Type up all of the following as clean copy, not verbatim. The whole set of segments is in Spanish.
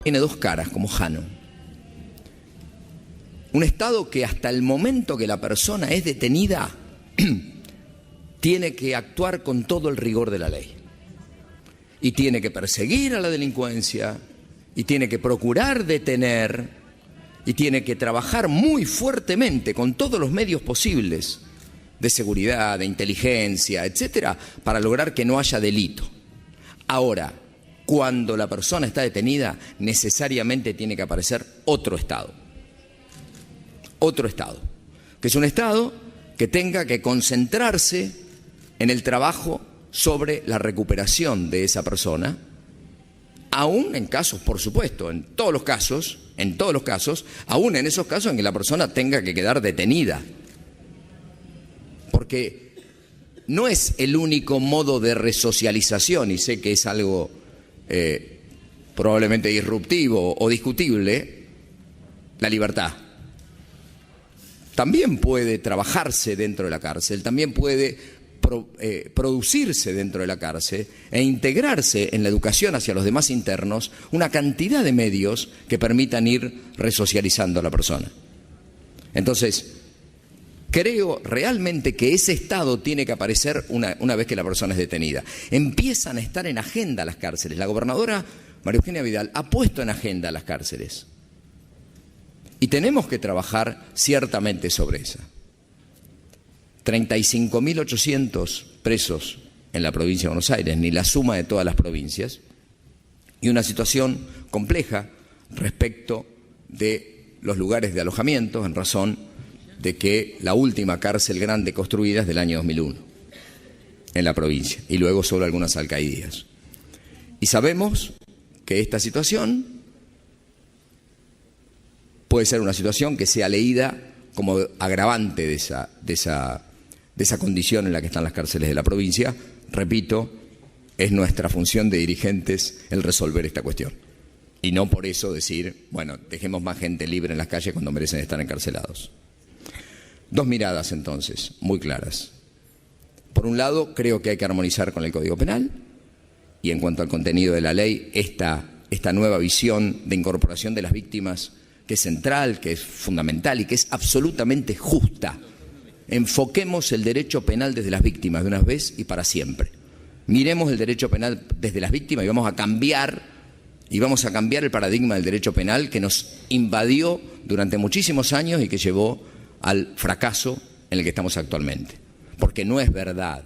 tiene dos caras, como Jano. Un Estado que hasta el momento que la persona es detenida tiene que actuar con todo el rigor de la ley. Y tiene que perseguir a la delincuencia, y tiene que procurar detener, y tiene que trabajar muy fuertemente con todos los medios posibles de seguridad, de inteligencia, etcétera, para lograr que no haya delito. Ahora, cuando la persona está detenida, necesariamente tiene que aparecer otro Estado. Otro Estado, que es un Estado que tenga que concentrarse en el trabajo sobre la recuperación de esa persona, aún en casos, por supuesto, en todos los casos, aún en esos casos en que la persona tenga que quedar detenida. Porque no es el único modo de resocialización, y sé que es algo probablemente disruptivo o discutible, la libertad. También puede trabajarse dentro de la cárcel, también puede producirse dentro de la cárcel e integrarse en la educación hacia los demás internos una cantidad de medios que permitan ir resocializando a la persona. Entonces, creo realmente que ese Estado tiene que aparecer una vez que la persona es detenida. Empiezan a estar en agenda las cárceles. La gobernadora María Eugenia Vidal ha puesto en agenda las cárceles. Y tenemos que trabajar ciertamente sobre esa. 35.800 presos en la provincia de Buenos Aires, ni la suma de todas las provincias, y una situación compleja respecto de los lugares de alojamiento en razón de que la última cárcel grande construida es del año 2001 en la provincia, y luego solo algunas alcaidías. Y sabemos que esta situación puede ser una situación que sea leída como agravante de esa condición en la que están las cárceles de la provincia. Repito, es nuestra función de dirigentes el resolver esta cuestión. Y no por eso decir, bueno, dejemos más gente libre en las calles cuando merecen estar encarcelados. Dos miradas entonces, muy claras. Por un lado, creo que hay que armonizar con el Código Penal, y en cuanto al contenido de la ley, esta nueva visión de incorporación de las víctimas, que es central, que es fundamental y que es absolutamente justa. Enfoquemos el derecho penal desde las víctimas de una vez y para siempre. Miremos el derecho penal desde las víctimas y vamos a cambiar el paradigma del derecho penal que nos invadió durante muchísimos años y que llevó al fracaso en el que estamos actualmente. Porque no es verdad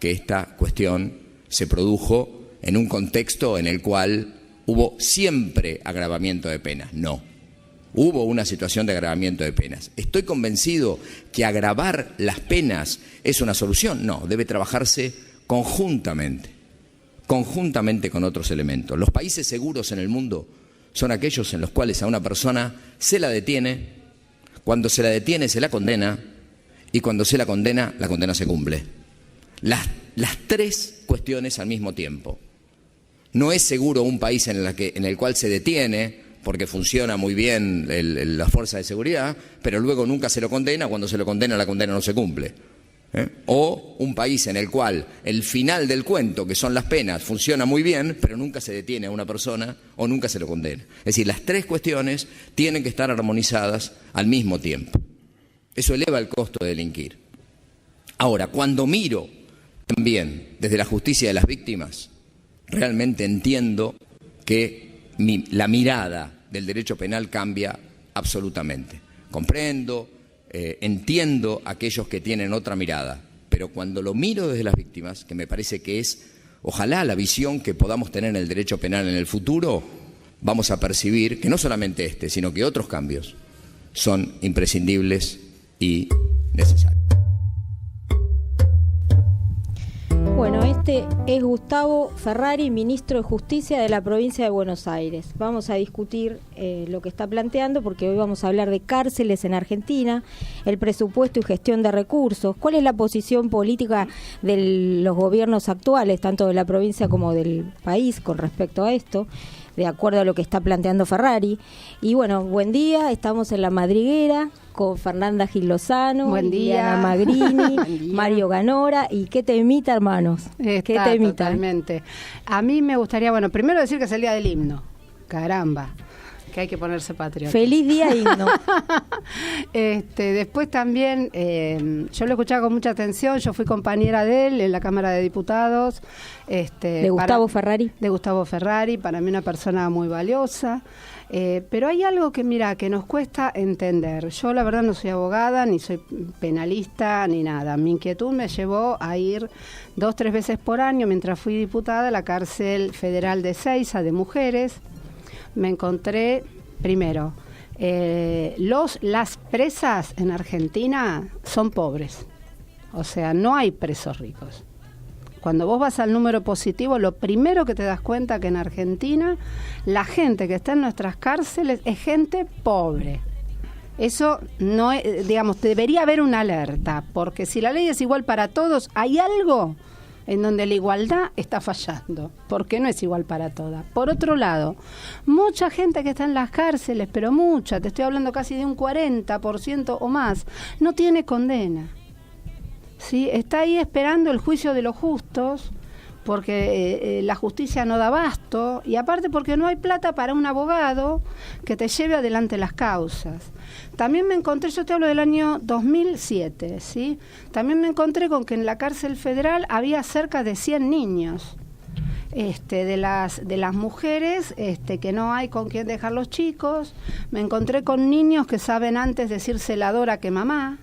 que esta cuestión se produjo en un contexto en el cual hubo siempre agravamiento de penas. No. Hubo una situación de agravamiento de penas. ¿Estoy convencido que agravar las penas es una solución? No, debe trabajarse conjuntamente con otros elementos. Los países seguros en el mundo son aquellos en los cuales a una persona se la detiene, cuando se la detiene se la condena, y cuando se la condena se cumple. Las tres cuestiones al mismo tiempo. No es seguro un país en el cual se detiene porque funciona muy bien la fuerza de seguridad, pero luego nunca se lo condena, cuando se lo condena la condena no se cumple. O un país en el cual el final del cuento, que son las penas, funciona muy bien, pero nunca se detiene a una persona o nunca se lo condena. Es decir, las tres cuestiones tienen que estar armonizadas al mismo tiempo. Eso eleva el costo de delinquir. Ahora, cuando miro también desde la justicia de las víctimas, realmente entiendo que la mirada del derecho penal cambia absolutamente. Comprendo, entiendo a aquellos que tienen otra mirada, pero cuando lo miro desde las víctimas, que me parece que es, ojalá, la visión que podamos tener en el derecho penal en el futuro, vamos a percibir que no solamente sino que otros cambios son imprescindibles y necesarios. Bueno, este es Gustavo Ferrari, ministro de Justicia de la provincia de Buenos Aires. Vamos a discutir lo que está planteando, porque hoy vamos a hablar de cárceles en Argentina, el presupuesto y gestión de recursos. ¿Cuál es la posición política de los gobiernos actuales, tanto de la provincia como del país, con respecto a esto, de acuerdo a lo que está planteando Ferrari? Y bueno, buen día, estamos en La Madriguera con Fernanda Gil Lozano, Buen día. Liliana Magrini, Buen día. Mario Ganora. ¿Y qué temita, hermanos? ¿Qué temita? Totalmente. A mí me gustaría, bueno, primero decir que es el día del himno. Caramba, que hay que ponerse patriota. Feliz día himno. Después también, yo lo escuchaba con mucha atención, yo fui compañera de él en la Cámara de Diputados. ¿De Gustavo Ferrari? De Gustavo Ferrari, para mí una persona muy valiosa. Pero hay algo que, mira, que nos cuesta entender. Yo la verdad no soy abogada, ni soy penalista, ni nada. Mi inquietud me llevó a ir 2-3 veces por año, mientras fui diputada, a la cárcel federal de Ezeiza, de mujeres. Me encontré, primero, las presas en Argentina son pobres. O sea, no hay presos ricos. Cuando vos vas al número positivo, lo primero que te das cuenta que en Argentina la gente que está en nuestras cárceles es gente pobre. Eso no es, digamos, debería haber una alerta, porque si la ley es igual para todos, hay algo en donde la igualdad está fallando, porque no es igual para todas. Por otro lado, mucha gente que está en las cárceles, pero mucha, te estoy hablando casi de un 40% o más, no tiene condena. ¿Sí? Está ahí esperando el juicio de los justos, porque la justicia no da abasto, y aparte porque no hay plata para un abogado que te lleve adelante las causas. También me encontré, yo te hablo del año 2007, ¿sí? También me encontré con que en la cárcel federal había cerca de 100 niños. De las mujeres que no hay con quién dejar los chicos. Me encontré con niños que saben antes decir celadora que mamá.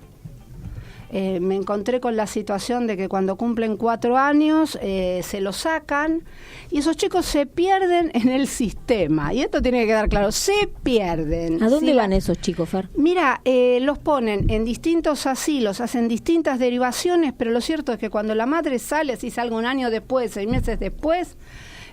Me encontré con la situación de que cuando cumplen 4 años se los sacan y esos chicos se pierden en el sistema. Y esto tiene que quedar claro, se pierden. ¿A dónde van esos chicos, Fer? Mira, los ponen en distintos asilos, hacen distintas derivaciones, pero lo cierto es que cuando la madre sale, así salga un año después, 6 meses después,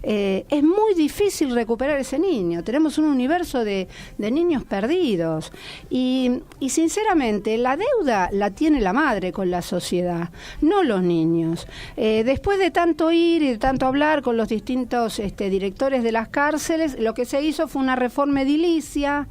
es muy difícil recuperar ese niño. Tenemos un universo de niños perdidos y sinceramente la deuda la tiene la madre con la sociedad, no los niños. Después de tanto ir y de tanto hablar con los distintos directores de las cárceles, lo que se hizo fue una reforma edilicia.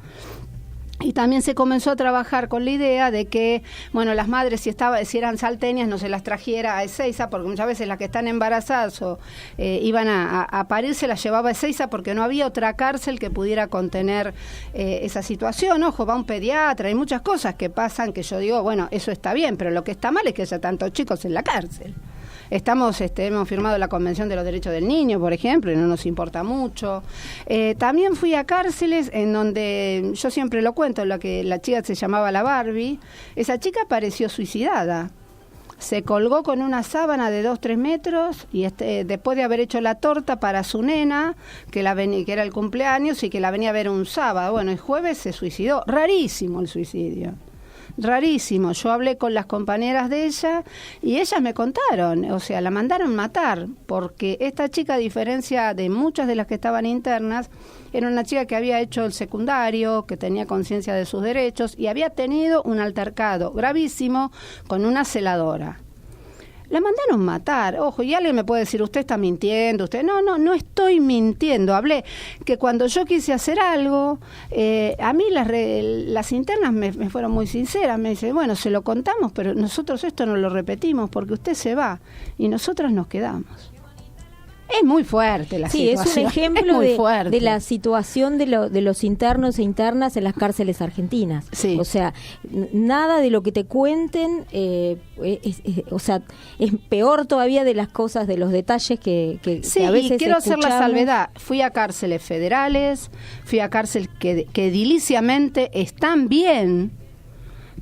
Y también se comenzó a trabajar con la idea de que, bueno, las madres si eran salteñas no se las trajera a Ezeiza, porque muchas veces las que están embarazadas o iban a parir se las llevaba a Ezeiza porque no había otra cárcel que pudiera contener esa situación. Ojo, va un pediatra, hay muchas cosas que pasan que yo digo, bueno, eso está bien, pero lo que está mal es que haya tantos chicos en la cárcel. Hemos firmado la Convención de los Derechos del Niño, por ejemplo, y no nos importa mucho. También fui a cárceles en donde, yo siempre lo cuento, la chica se llamaba la Barbie. Esa chica apareció suicidada. Se colgó con una sábana de 2-3 metros y después de haber hecho la torta para su nena, que era el cumpleaños y que la venía a ver un sábado. Bueno, el jueves se suicidó. Rarísimo el suicidio. Rarísimo. Yo hablé con las compañeras de ella y ellas me contaron, o sea, la mandaron matar, porque esta chica, a diferencia de muchas de las que estaban internas, era una chica que había hecho el secundario, que tenía conciencia de sus derechos y había tenido un altercado gravísimo con una celadora. La mandaron matar. Ojo, y alguien me puede decir, usted está mintiendo, no estoy mintiendo. Hablé que cuando yo quise hacer algo, a mí las internas me fueron muy sinceras. Me dicen, bueno, se lo contamos, pero nosotros esto no lo repetimos porque usted se va y nosotras nos quedamos. Es muy fuerte la situación. Sí, es un ejemplo de la situación de los internos e internas en las cárceles argentinas. Sí. O sea, nada de lo que te cuenten, o sea, es peor todavía de las cosas, de los detalles que a veces y quiero escuchamos. hacer la salvedad. Fui a cárceles federales, fui a cárceles que ediliciamente están bien,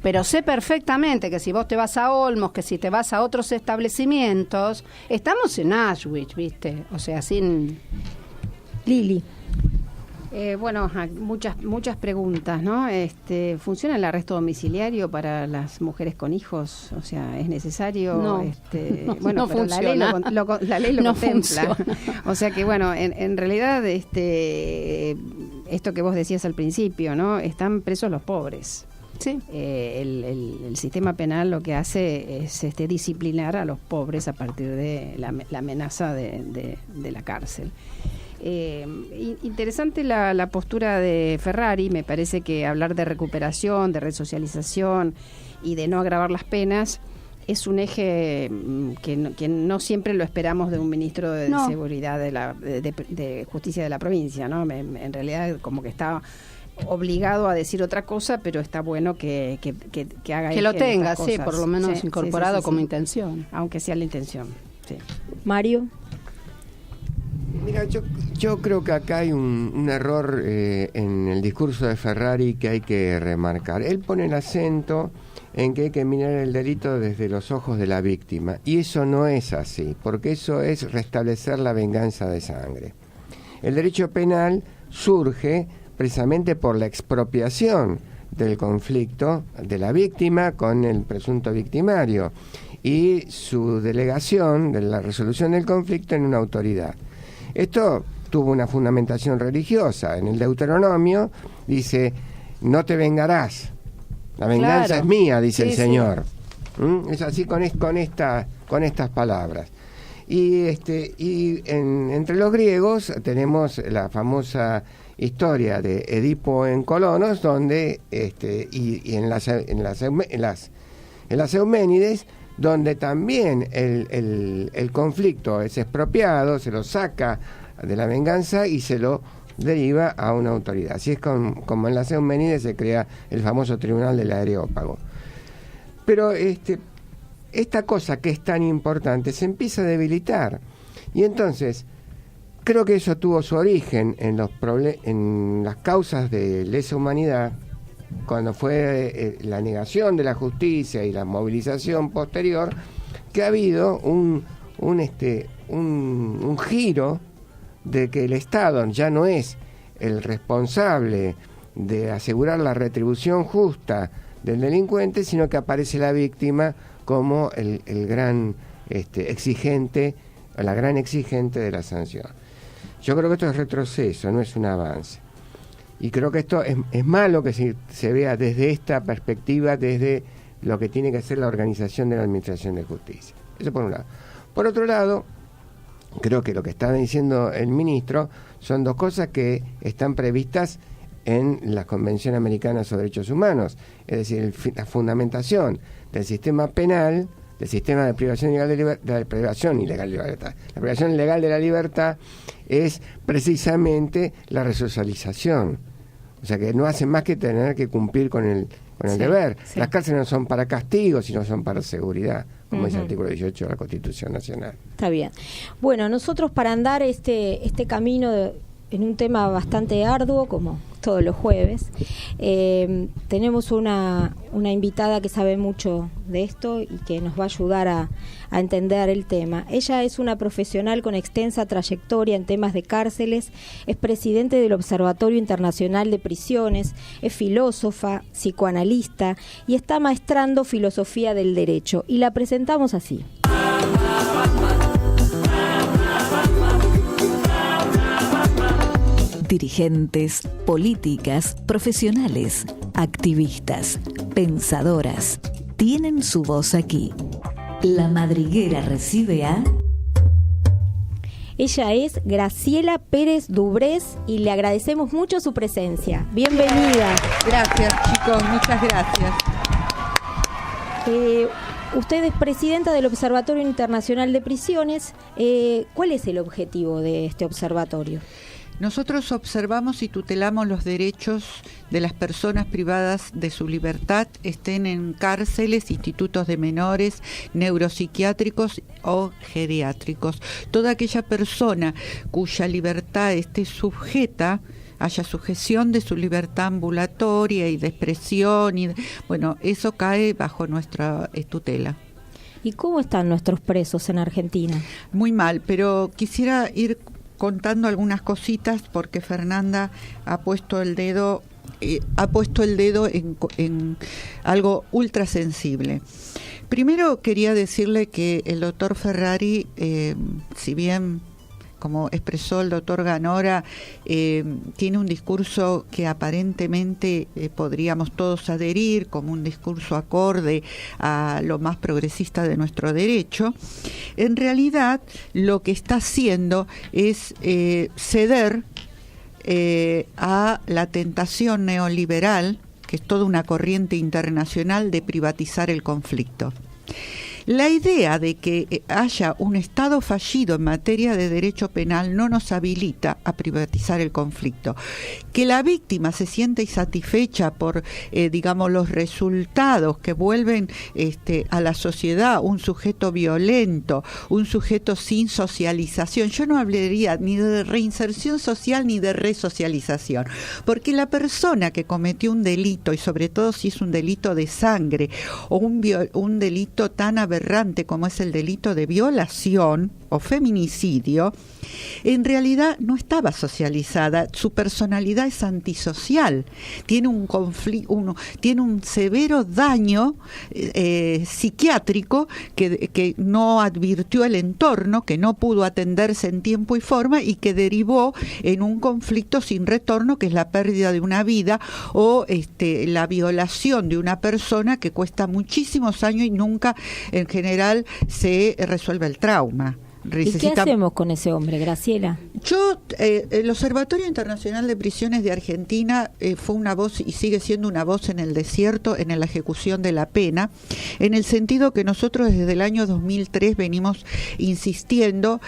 pero sé perfectamente que si vos te vas a Olmos, que si te vas a otros establecimientos, estamos en Auschwitz, ¿viste? O sea, sin... Lili. Bueno, muchas preguntas, ¿no? ¿Funciona el arresto domiciliario para las mujeres con hijos? O sea, ¿es necesario? No, bueno, no pero funciona. la ley lo No contempla. funciona. O sea que, bueno, en realidad, esto que vos decías al principio, ¿no? Están presos los pobres. Sí. El sistema penal lo que hace es disciplinar a los pobres a partir de la amenaza de la cárcel. Interesante la postura de Ferrari. Me parece que hablar de recuperación, de resocialización y de no agravar las penas es un eje que no siempre lo esperamos de un ministro de seguridad de justicia de la provincia, ¿no? En realidad como que está obligado a decir otra cosa, pero está bueno que haga que lo tenga, sí, por lo menos incorporado como intención, aunque sea la intención. Sí. Mario. Mira, yo creo que acá hay un error en el discurso de Ferrari que hay que remarcar. Él pone el acento en que hay que mirar el delito desde los ojos de la víctima, y eso no es así, porque eso es restablecer la venganza de sangre. El derecho penal surge precisamente por la expropiación del conflicto de la víctima con el presunto victimario y su delegación de la resolución del conflicto en una autoridad. Esto tuvo una fundamentación religiosa. En el Deuteronomio dice: no te vengarás, la venganza es mía, dice el Señor. Es así con estas palabras. Y entre los griegos tenemos la famosa historia de Edipo en Colonos, donde y en las Euménides, donde también el conflicto es expropiado, se lo saca de la venganza y se lo deriva a una autoridad. Así es como en las Euménides se crea el famoso tribunal del Areópago. Pero esta cosa que es tan importante se empieza a debilitar, y entonces creo que eso tuvo su origen en las causas de lesa humanidad, cuando fue la negación de la justicia y la movilización posterior, que ha habido un giro de que el Estado ya no es el responsable de asegurar la retribución justa del delincuente, sino que aparece la víctima como el gran exigente, o la gran exigente de la sanción. Yo creo que esto es retroceso, no es un avance. Y creo que esto es malo que se vea desde esta perspectiva, desde lo que tiene que ser la organización de la Administración de Justicia. Eso por un lado. Por otro lado, creo que lo que está diciendo el ministro son dos cosas que están previstas en la Convención Americana sobre Derechos Humanos. Es decir, la fundamentación del sistema penal, del sistema de privación ilegal de libertad, la privación ilegal de la libertad es precisamente la resocialización. O sea, que no hace más que tener que cumplir con el deber. Sí. Las cárceles no son para castigo, sino son para seguridad, como dice el artículo 18 de la Constitución Nacional. Está bien. Bueno, nosotros para andar este camino en un tema bastante arduo, como todos los jueves, tenemos una invitada que sabe mucho de esto y que nos va a ayudar a entender el tema. Ella es una profesional con extensa trayectoria en temas de cárceles, es presidente del Observatorio Internacional de Prisiones, es filósofa, psicoanalista y está maestrando filosofía del derecho. Y la presentamos así. Dirigentes, políticas, profesionales, activistas, pensadoras, tienen su voz aquí. La Madriguera recibe a... Ella es Graciela Pérez Dubrés y le agradecemos mucho su presencia. Bienvenida. Gracias, chicos, muchas gracias. Usted es presidenta del Observatorio Internacional de Prisiones. ¿Cuál es el objetivo de este observatorio? Nosotros observamos y tutelamos los derechos de las personas privadas de su libertad, estén en cárceles, institutos de menores, neuropsiquiátricos o geriátricos. Toda aquella persona cuya libertad esté sujeta, haya sujeción de su libertad ambulatoria y de expresión, bueno, eso cae bajo nuestra tutela. ¿Y cómo están nuestros presos en Argentina? Muy mal, pero quisiera ir contando algunas cositas porque Fernanda ha puesto el dedo en algo ultra sensible. Primero quería decirle que el doctor Ferrari, si bien como expresó el doctor Ganora, tiene un discurso que aparentemente podríamos todos adherir como un discurso acorde a lo más progresista de nuestro derecho. En realidad lo que está haciendo es ceder a la tentación neoliberal, que es toda una corriente internacional de privatizar el conflicto. La idea de que haya un Estado fallido en materia de derecho penal no nos habilita a privatizar el conflicto. Que la víctima se siente insatisfecha por, digamos, los resultados que vuelven a la sociedad un sujeto violento, un sujeto sin socialización. Yo no hablaría ni de reinserción social ni de resocialización, porque la persona que cometió un delito, y sobre todo si es un delito de sangre o un delito tan aberrante como es el delito de violación o feminicidio, en realidad no estaba socializada, su personalidad es antisocial, tiene un conflicto, tiene un severo daño psiquiátrico que no advirtió el entorno, que no pudo atenderse en tiempo y forma y que derivó en un conflicto sin retorno, que es la pérdida de una vida o la violación de una persona, que cuesta muchísimos años y nunca en general se resuelve el trauma. ¿Y qué hacemos con ese hombre, Graciela? El Observatorio Internacional de Prisiones de Argentina fue una voz y sigue siendo una voz en el desierto en la ejecución de la pena, en el sentido que nosotros desde el año 2003 venimos insistiendo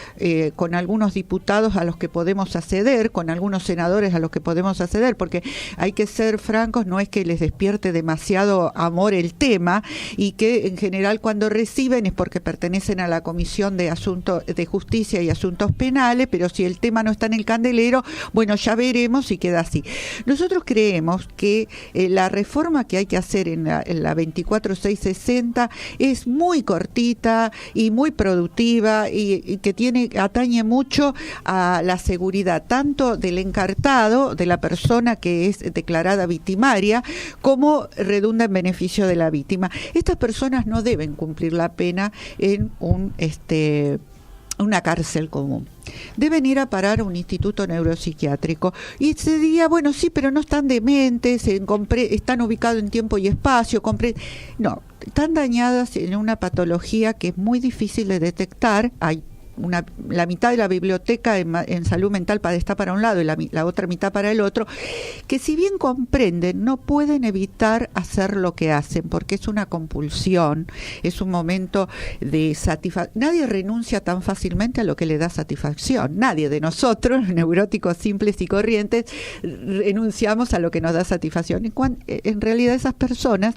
con algunos diputados a los que podemos acceder, con algunos senadores a los que podemos acceder, porque hay que ser francos, no es que les despierte demasiado amor el tema, y que en general cuando reciben es porque pertenecen a la Comisión de Justicia y Asuntos Penales, pero si el tema no está en el candelero, bueno, ya veremos si queda así. Nosotros creemos que la reforma que hay que hacer en la 24660 es muy cortita y muy productiva y que atañe mucho a la seguridad tanto del encartado, de la persona que es declarada victimaria, como redunda en beneficio de la víctima. Estas personas no deben cumplir la pena en una cárcel común. Deben ir a parar a un instituto neuropsiquiátrico. Y se diría, bueno, sí, pero no están dementes, están ubicados en tiempo y espacio. No, están dañadas en una patología que es muy difícil de detectar. Hay la mitad de la biblioteca en salud mental está para un lado y la otra mitad para el otro, que si bien comprenden, no pueden evitar hacer lo que hacen, porque es una compulsión, es un momento de satisfacción. Nadie renuncia tan fácilmente a lo que le da satisfacción. Nadie de nosotros, neuróticos simples y corrientes, renunciamos a lo que nos da satisfacción. En realidad esas personas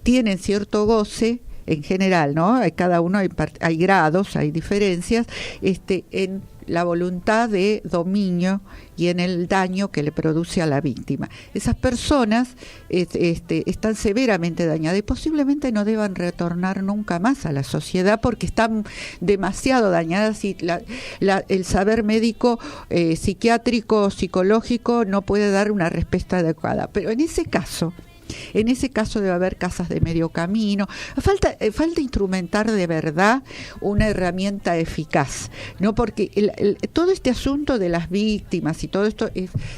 tienen cierto goce, en general, ¿no? Cada uno hay grados, hay diferencias, en la voluntad de dominio y en el daño que le produce a la víctima. Esas personas están severamente dañadas y posiblemente no deban retornar nunca más a la sociedad porque están demasiado dañadas y el saber médico, psiquiátrico, psicológico no puede dar una respuesta adecuada. Pero en ese caso debe haber casas de medio camino. Falta instrumentar de verdad una herramienta eficaz, ¿no? Porque todo este asunto de las víctimas y todo esto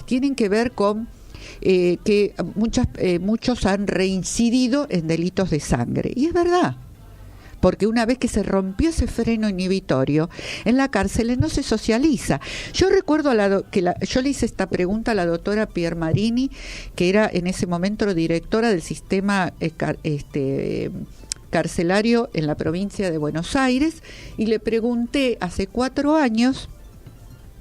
tienen que ver con que muchos han reincidido en delitos de sangre. Y es verdad. Porque una vez que se rompió ese freno inhibitorio, en la cárcel no se socializa. Yo recuerdo yo le hice esta pregunta a la doctora Piermarini, que era en ese momento directora del sistema carcelario en la provincia de Buenos Aires, y le pregunté hace 4 años,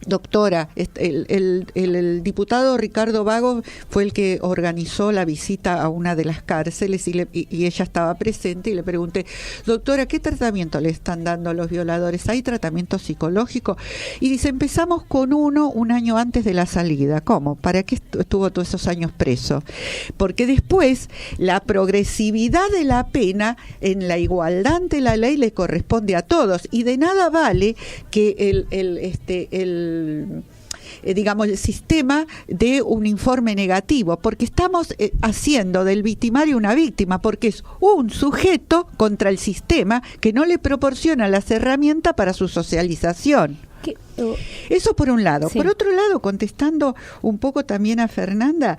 doctora, el diputado Ricardo Vago fue el que organizó la visita a una de las cárceles y ella estaba presente, y le pregunté, doctora, ¿qué tratamiento le están dando a los violadores? ¿Hay tratamiento psicológico? Y dice, empezamos con un año antes de la salida. ¿Cómo? ¿Para qué estuvo todos esos años preso? Porque después la progresividad de la pena en la igualdad ante la ley le corresponde a todos, y de nada vale que el sistema de un informe negativo, porque estamos haciendo del victimario una víctima, porque es un sujeto contra el sistema que no le proporciona las herramientas para su socialización. Eso por un lado. Sí. Por otro lado, contestando un poco también a Fernanda,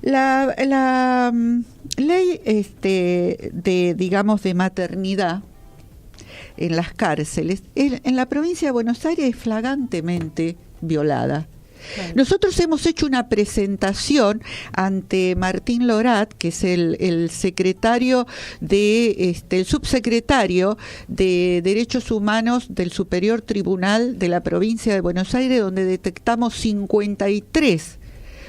la ley de maternidad en las cárceles, en la provincia de Buenos Aires es flagrantemente violada. Claro. Nosotros hemos hecho una presentación ante Martín Lorat, que es el secretario el subsecretario de Derechos Humanos del Superior Tribunal de la provincia de Buenos Aires, donde detectamos 53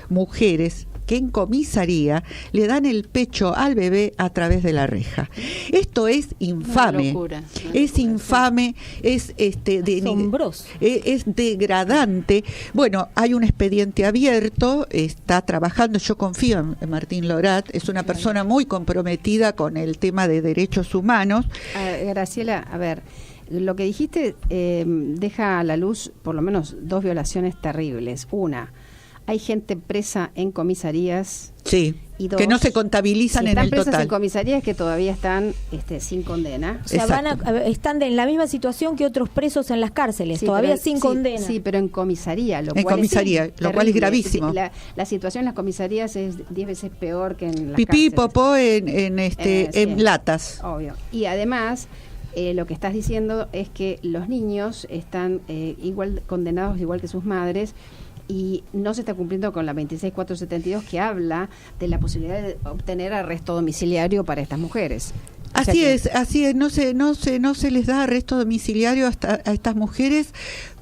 mujeres que en comisaría le dan el pecho al bebé a través de la reja. Esto es infame. Es infame, es asombroso. Es degradante. Bueno, hay un expediente abierto, está trabajando, yo confío en Martín Lorat, es una persona muy comprometida con el tema de derechos humanos. Graciela, a ver, lo que dijiste deja a la luz por lo menos 2 violaciones terribles. Una, hay gente presa en comisarías. Sí, y 2, que no se contabilizan en el total. Están presas en comisarías que todavía están sin condena. O sea, están en la misma situación que otros presos en las cárceles, todavía sin condena. Sí, pero en comisaría, lo cual es gravísimo. La situación en las comisarías es 10 veces peor que en las Pipí, cárceles. Popó en latas. Obvio. Y además, lo que estás diciendo es que los niños están igual condenados igual que sus madres, y no se está cumpliendo con la 26472, que habla de la posibilidad de obtener arresto domiciliario para estas mujeres. Así es, no se les da arresto domiciliario a estas mujeres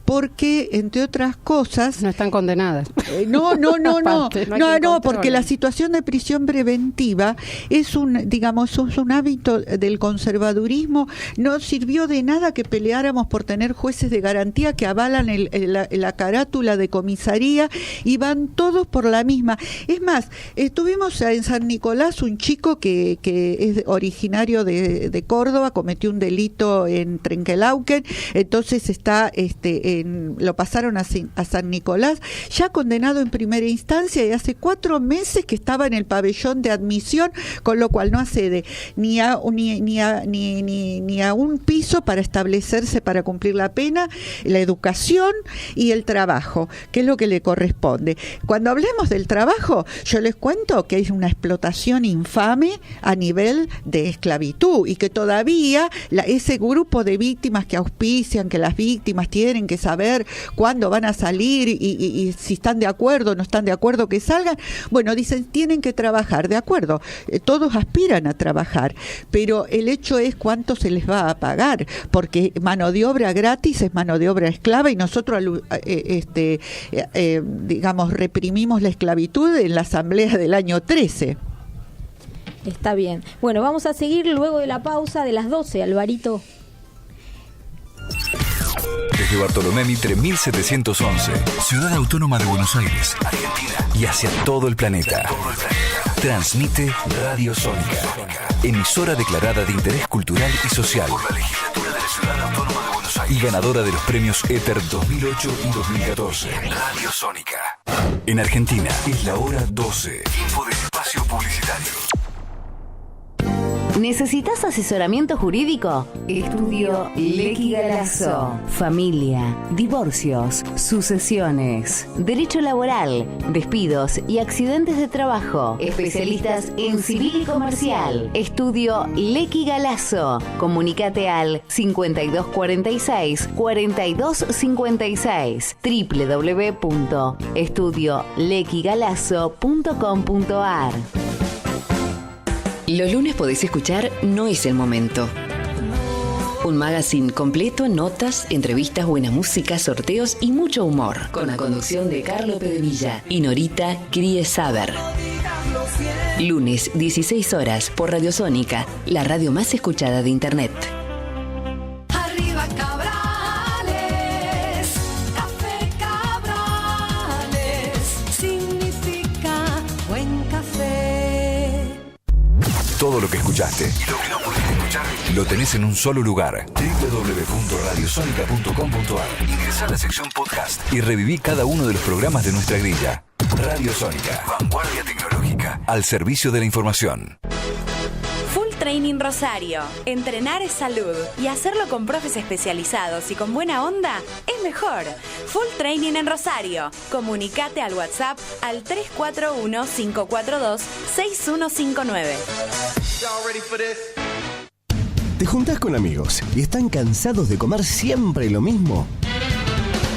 porque, entre otras cosas, no están condenadas. No, porque la situación de prisión preventiva es un hábito del conservadurismo. No sirvió de nada que peleáramos por tener jueces de garantía que avalan la carátula de comisaría, y van todos por la misma. Es más, tuvimos en San Nicolás un chico que es originario de Córdoba, cometió un delito en Trenquelauquen, entonces está lo pasaron a San Nicolás, ya condenado en primera instancia, y hace 4 meses que estaba en el pabellón de admisión, con lo cual no accede ni a un piso para establecerse, para cumplir la pena, la educación y el trabajo, que es lo que le corresponde. Cuando hablemos del trabajo, yo les cuento que es una explotación infame a nivel de esclavitud, y que todavía ese grupo de víctimas que auspician que las víctimas tienen que saber cuándo van a salir y si están de acuerdo o no están de acuerdo que salgan. Bueno, dicen, tienen que trabajar, de acuerdo, todos aspiran a trabajar, pero el hecho es cuánto se les va a pagar, porque mano de obra gratis es mano de obra esclava, y nosotros reprimimos la esclavitud en la asamblea del año 13. Está bien. Bueno, vamos a seguir luego de la pausa de las 12, Alvarito. Desde Bartolomé Mitre 1711, Ciudad Autónoma de Buenos Aires, Argentina, y hacia todo el planeta. Transmite Radio Sónica, emisora declarada de interés cultural y social por la Legislatura de la Ciudad Autónoma de Buenos Aires y ganadora de los premios Éter 2008 y 2014. Radio Sónica. En Argentina es la hora 12. Tiempo de espacio publicitario. ¿Necesitas asesoramiento jurídico? Estudio Lequi Galasso. Familia, divorcios, sucesiones, derecho laboral, despidos y accidentes de trabajo. Especialistas en civil y comercial. Estudio Lequi Galasso. Comunícate al 5246-4256 www.estudiolequigalasso.com.ar. Los lunes podés escuchar No es el momento. Un magazine completo, notas, entrevistas, buena música, sorteos y mucho humor. Con la conducción de Carlo Pedevilla y Norita Griesaber. Lunes, 16 horas, por Radio Sónica, la radio más escuchada de Internet. Arriba Cabrales, Café Cabrales, significa buen café. Todo lo que escuchaste y lo que no pudiste escuchar lo tenés en un solo lugar. www.radiosonica.com.ar. Ingresá a la sección podcast y reviví cada uno de los programas de nuestra grilla. Radio Sónica, vanguardia tecnológica al servicio de la información. Training Rosario. Entrenar es salud y hacerlo con profes especializados y con buena onda es mejor. Full Training en Rosario. Comunicate al WhatsApp al 341-542-6159. ¿Te juntás con amigos y están cansados de comer siempre lo mismo?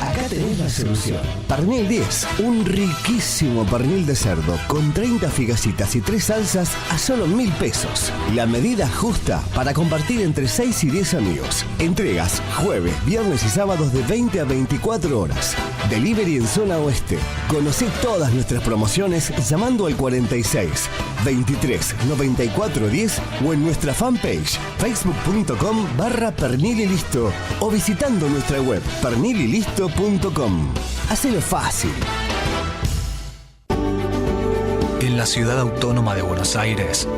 Acá tenés la solución. Pernil 10, un riquísimo pernil de cerdo con 30 figasitas y 3 salsas a solo 1.000 pesos. La medida justa para compartir entre 6 y 10 amigos. Entregas jueves, viernes y sábados de 20 a 24 horas. Delivery en zona oeste. Conocé todas nuestras promociones llamando al 46 23 94 10 o en nuestra fanpage facebook.com/pernililisto o visitando nuestra web pernililisto.com. Hacelo fácil. En la Ciudad Autónoma de Buenos Aires,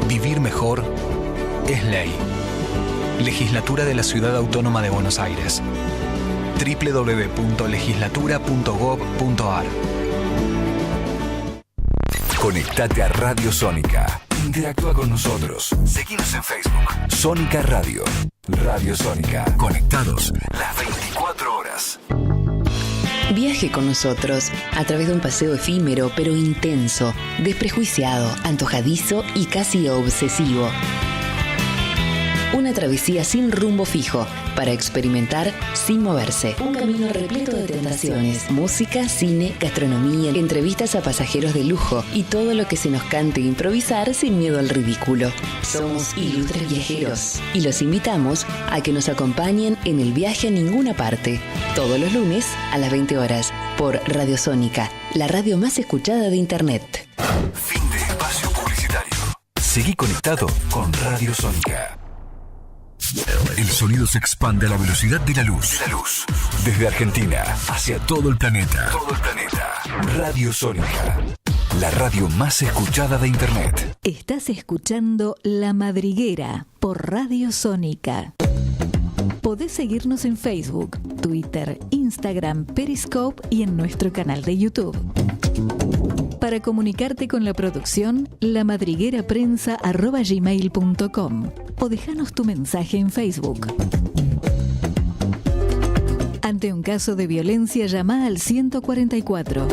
vivir mejor es ley. Legislatura de la Ciudad Autónoma de Buenos Aires. www.legislatura.gov.ar. Conectate a Radio Sónica. Interactúa con nosotros. Seguinos en Facebook. Sónica Radio. Radio Sónica. Conectados las 24 horas. Viaje con nosotros a través de un paseo efímero pero intenso, desprejuiciado, antojadizo y casi obsesivo. Una travesía sin rumbo fijo para experimentar sin moverse. Un camino repleto de tentaciones, música, cine, gastronomía, entrevistas a pasajeros de lujo y todo lo que se nos cante improvisar sin miedo al ridículo. Somos ilustres viajeros y los invitamos a que nos acompañen en el viaje a ninguna parte. Todos los lunes a las 20 horas por Radio Sónica, la radio más escuchada de Internet. Fin de espacio publicitario. Seguí conectado con Radio Sónica. El sonido se expande a la velocidad de la luz. Desde Argentina hacia todo el planeta. Radio Sónica, la radio más escuchada de Internet. Estás escuchando La Madriguera por Radio Sónica. Podés seguirnos en Facebook, Twitter, Instagram, Periscope y en nuestro canal de YouTube. Para comunicarte con la producción, lamadrigueraprensa@gmail.com o déjanos tu mensaje en Facebook. Ante un caso de violencia, llama al 144.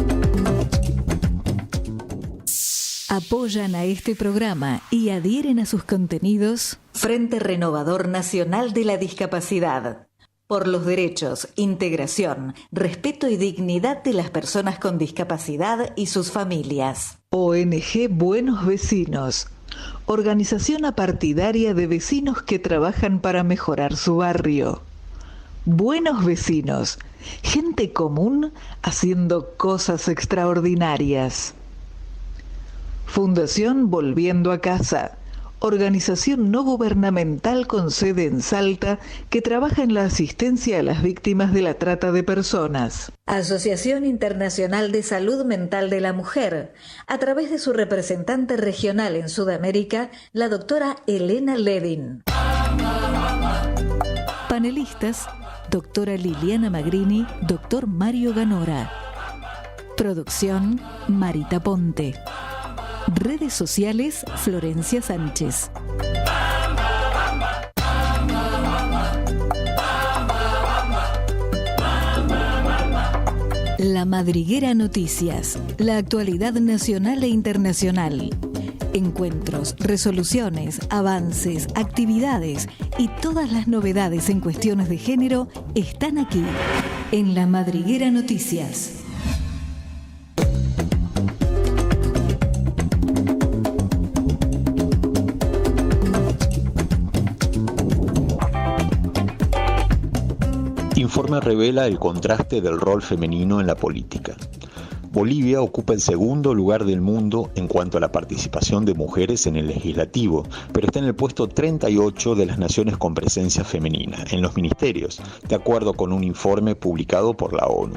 Apoyan a este programa y adhieren a sus contenidos Frente Renovador Nacional de la Discapacidad. Por los derechos, integración, respeto y dignidad de las personas con discapacidad y sus familias. ONG Buenos Vecinos, organización apartidaria de vecinos que trabajan para mejorar su barrio. Buenos Vecinos, gente común haciendo cosas extraordinarias. Fundación Volviendo a Casa, organización no gubernamental con sede en Salta que trabaja en la asistencia a las víctimas de la trata de personas. Asociación Internacional de Salud Mental de la Mujer, a través de su representante regional en Sudamérica, la doctora Elena Ledin. Panelistas, doctora Liliana Magrini, doctor Mario Ganora. Producción, Marita Ponte. Redes sociales, Florencia Sánchez. La Madriguera Noticias, la actualidad nacional e internacional. Encuentros, resoluciones, avances, actividades y todas las novedades en cuestiones de género están aquí, en La Madriguera Noticias. Informe revela el contraste del rol femenino en la política. Bolivia ocupa el segundo lugar del mundo en cuanto a la participación de mujeres en el legislativo, pero está en el puesto 38 de las naciones con presencia femenina en los ministerios, de acuerdo con un informe publicado por la ONU.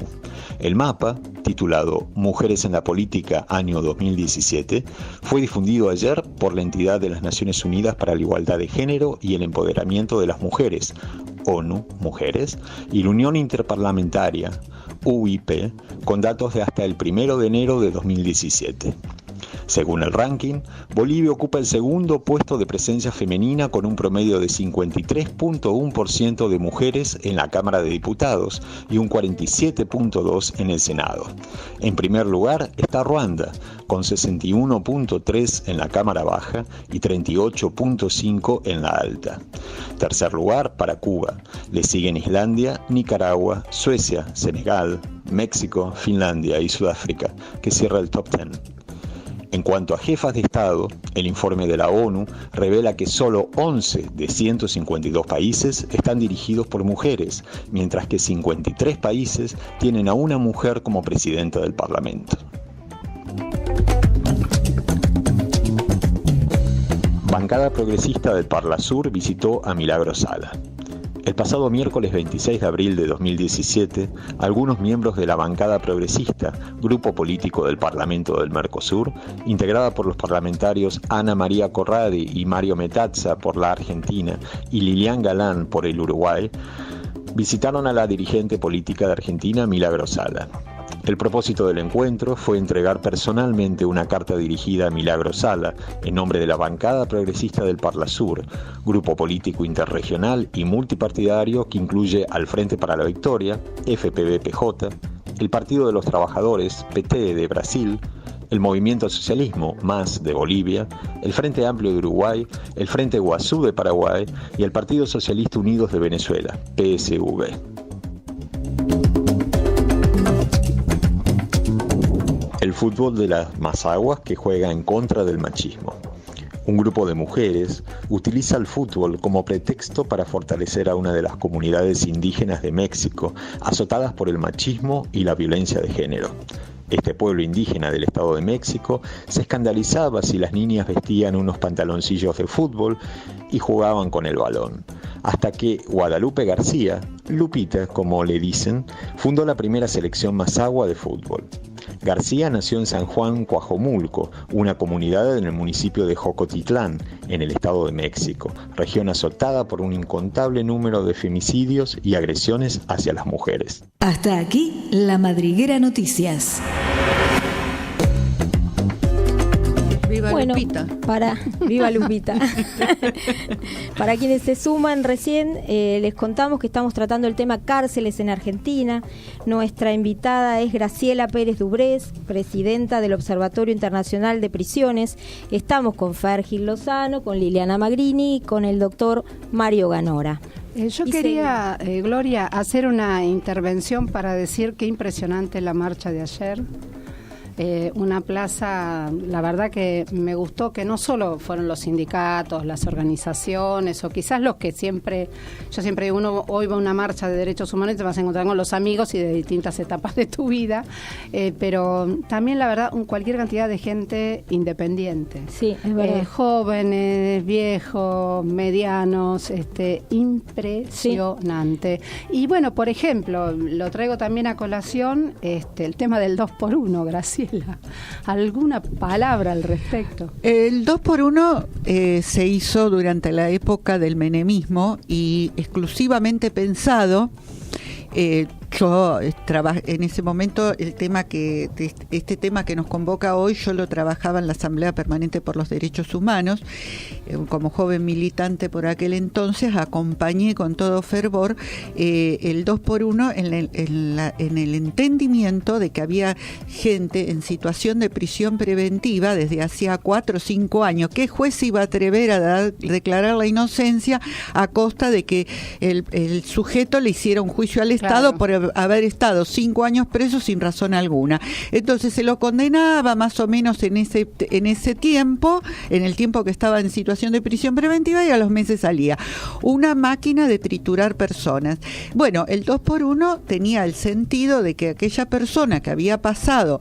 El mapa, titulado Mujeres en la Política año 2017, fue difundido ayer por la entidad de las Naciones Unidas para la Igualdad de Género y el Empoderamiento de las Mujeres, ONU Mujeres, y la Unión Interparlamentaria, UIP, con datos de hasta el 1 de enero de 2017. Según el ranking, Bolivia ocupa el segundo puesto de presencia femenina con un promedio de 53.1% de mujeres en la Cámara de Diputados y un 47.2% en el Senado. En primer lugar está Ruanda, con 61.3% en la Cámara Baja y 38.5% en la Alta. Tercer lugar para Cuba. Le siguen Islandia, Nicaragua, Suecia, Senegal, México, Finlandia y Sudáfrica, que cierra el top 10. En cuanto a jefas de Estado, el informe de la ONU revela que solo 11 de 152 países están dirigidos por mujeres, mientras que 53 países tienen a una mujer como presidenta del Parlamento. Bancada progresista del Parlasur visitó a Milagro Sala. El pasado miércoles 26 de abril de 2017, algunos miembros de la bancada progresista, grupo político del Parlamento del Mercosur, integrada por los parlamentarios Ana María Corradi y Mario Metazza por la Argentina y Lilian Galán por el Uruguay, visitaron a la dirigente política de Argentina, Milagro Sala. El propósito del encuentro fue entregar personalmente una carta dirigida a Milagro Sala en nombre de la bancada progresista del Parlasur, grupo político interregional y multipartidario que incluye al Frente para la Victoria, FPV-PJ, el Partido de los Trabajadores, PT de Brasil, el Movimiento al Socialismo, MAS de Bolivia, el Frente Amplio de Uruguay, el Frente Guazú de Paraguay y el Partido Socialista Unidos de Venezuela, PSV. El fútbol de las Mazaguas que juega en contra del machismo. Un grupo de mujeres utiliza el fútbol como pretexto para fortalecer a una de las comunidades indígenas de México, azotadas por el machismo y la violencia de género. Este pueblo indígena del Estado de México se escandalizaba si las niñas vestían unos pantaloncillos de fútbol y jugaban con el balón. Hasta que Guadalupe García, Lupita como le dicen, fundó la primera selección mazagua de fútbol. García nació en San Juan Coajomulco, una comunidad en el municipio de Jocotitlán, en el Estado de México, región azotada por un incontable número de femicidios y agresiones hacia las mujeres. Hasta aquí, La Madriguera Noticias. Viva Lupita. Viva Lupita. Para quienes se suman recién, les contamos que estamos tratando el tema cárceles en Argentina. Nuestra invitada es Graciela Pérez Dubrés, presidenta del Observatorio Internacional de Prisiones. Estamos con Fergil Lozano, con Liliana Magrini y con el doctor Mario Ganora. Yo quería, Gloria, hacer una intervención para decir qué impresionante la marcha de ayer. Una plaza, la verdad que me gustó que no solo fueron los sindicatos, las organizaciones o quizás los que yo siempre digo, uno hoy va a una marcha de derechos humanos y te vas a encontrar con los amigos y de distintas etapas de tu vida, pero también la verdad cualquier cantidad de gente independiente. Sí, es verdad. Jóvenes, viejos, medianos, impresionante. Sí. Y bueno, por ejemplo, lo traigo también a colación, el tema del 2x1, Graciela. ¿Alguna palabra al respecto? El 2x1 se hizo durante la época del menemismo y exclusivamente pensado. Yo en ese momento este tema que nos convoca hoy, yo lo trabajaba en la Asamblea Permanente por los Derechos Humanos, como joven militante por aquel entonces, acompañé con todo fervor el 2x1 en el entendimiento de que había gente en situación de prisión preventiva desde hacía 4 o 5 años. ¿Qué juez iba a atrever a declarar la inocencia a costa de que el sujeto le hiciera un juicio al Estado por haber estado 5 años preso sin razón alguna? Entonces se lo condenaba más o menos en ese tiempo, en el tiempo que estaba en situación de prisión preventiva, y a los meses salía. Una máquina de triturar personas. Bueno, el 2x1 tenía el sentido de que aquella persona que había pasado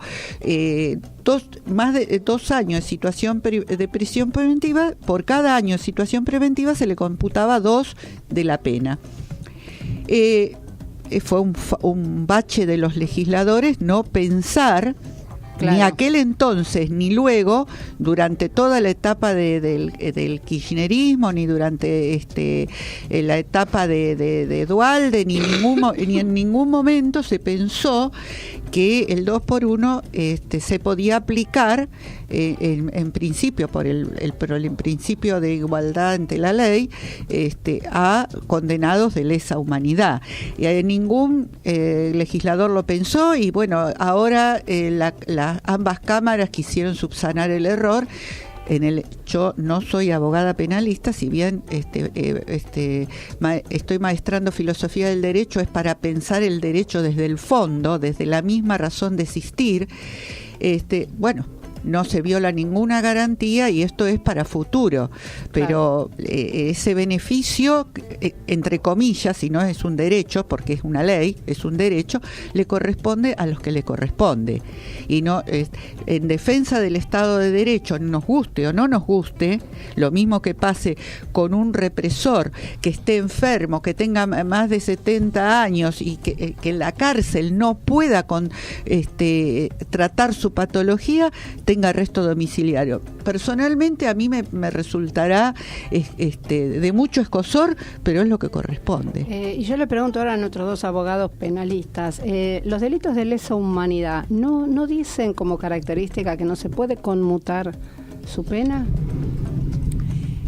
más de 2 años en situación de prisión preventiva, por cada año de situación preventiva se le computaba 2 de la pena. Fue un bache de los legisladores no pensar, claro, ni aquel entonces ni luego, durante toda la etapa del kirchnerismo, ni durante la etapa de Duhalde, ni en ningún momento se pensó que el 2x1 se podía aplicar en principio por el principio de igualdad ante la ley a condenados de lesa humanidad. Ningún legislador lo pensó y bueno, ahora ambas cámaras quisieron subsanar el error. Yo no soy abogada penalista, si bien estoy maestrando filosofía del derecho, es para pensar el derecho desde el fondo, desde la misma razón de existir. Bueno, no se viola ninguna garantía y esto es para futuro, pero ese beneficio, entre comillas, si no es un derecho, porque es una ley, es un derecho, le corresponde a los que le corresponde. Y no en defensa del Estado de Derecho, nos guste o no nos guste, lo mismo que pase con un represor que esté enfermo, que tenga más de 70 años y que en la cárcel no pueda tratar su patología, tenga arresto domiciliario. Personalmente a mí me resultará de mucho escozor, pero es lo que corresponde. Y yo le pregunto ahora a nuestros dos abogados penalistas, los delitos de lesa humanidad, ¿no dicen como característica que no se puede conmutar su pena?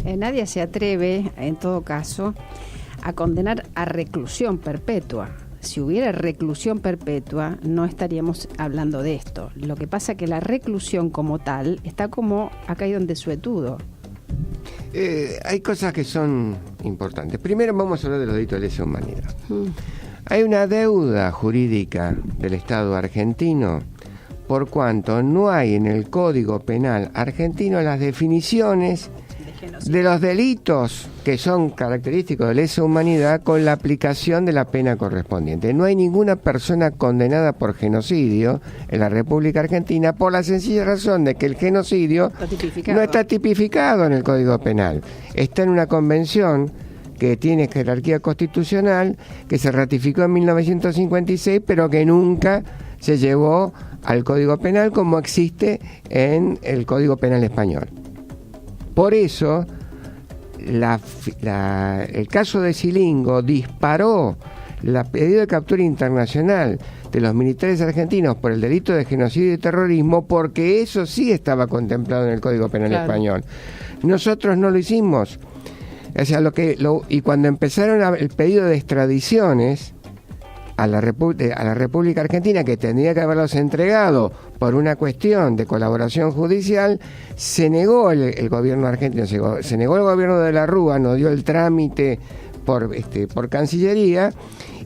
Nadie se atreve, en todo caso, a condenar a reclusión perpetua. Si hubiera reclusión perpetua, no estaríamos hablando de esto. Lo que pasa es que la reclusión como tal ha caído en desuetudo. Hay cosas que son importantes. Primero vamos a hablar de los delitos de lesa humanidad. Hay una deuda jurídica del Estado argentino por cuanto no hay en el Código Penal argentino las definiciones de los delitos que son característicos de lesa humanidad con la aplicación de la pena correspondiente. No hay ninguna persona condenada por genocidio en la República Argentina por la sencilla razón de que el genocidio no está tipificado en el Código Penal. Está en una convención que tiene jerarquía constitucional, que se ratificó en 1956, pero que nunca se llevó al Código Penal como existe en el Código Penal español. Por eso, el caso de Silingo disparó la pedido de captura internacional de los militares argentinos por el delito de genocidio y terrorismo, porque eso sí estaba contemplado en el Código Penal español. Nosotros no lo hicimos. O sea, y cuando empezaron el pedido de extradiciones a la República Argentina, que tendría que haberlos entregado por una cuestión de colaboración judicial, se negó el gobierno argentino, se negó el gobierno de la Rúa, no dio el trámite por Cancillería,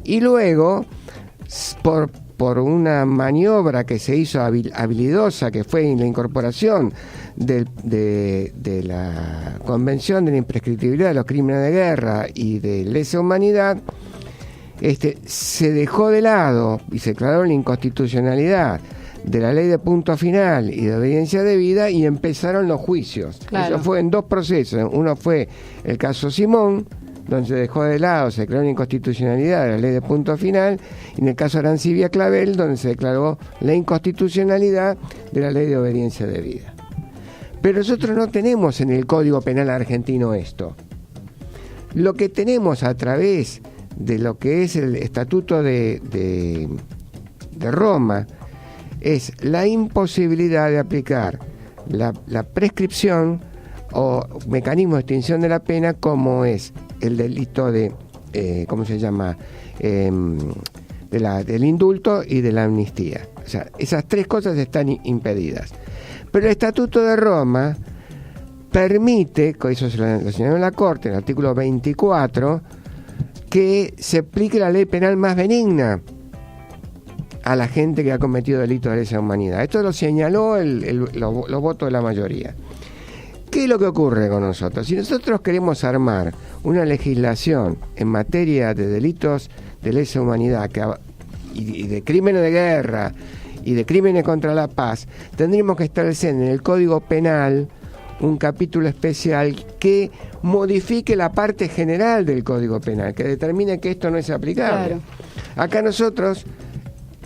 y luego por una maniobra que se hizo habilidosa, que fue la incorporación de la Convención de la Imprescriptibilidad de los Crímenes de Guerra y de Lesa Humanidad, se dejó de lado y se declaró la inconstitucionalidad de la ley de punto final y de obediencia debida y empezaron los juicios. Claro. Eso fue en dos procesos. Uno fue el caso Simón, donde se dejó de lado, se declaró la inconstitucionalidad de la ley de punto final, y en el caso Arancibia Clavel, donde se declaró la inconstitucionalidad de la ley de obediencia debida. Pero nosotros no tenemos en el Código Penal argentino esto. Lo que tenemos a través de lo que es el Estatuto de Roma es la imposibilidad de aplicar la prescripción o mecanismo de extinción de la pena, como es el delito de del indulto y de la amnistía. O sea, esas tres cosas están impedidas. Pero el Estatuto de Roma permite, eso se lo señaló en la Corte, en el artículo 24, que se aplique la ley penal más benigna a la gente que ha cometido delitos de lesa humanidad. Esto lo señaló los votos de la mayoría. ¿Qué es lo que ocurre con nosotros? Si nosotros queremos armar una legislación en materia de delitos de lesa humanidad y de crímenes de guerra y de crímenes contra la paz, tendríamos que establecer en el Código Penal un capítulo especial que modifique la parte general del Código Penal, que determine que esto no es aplicable. Claro. Acá nosotros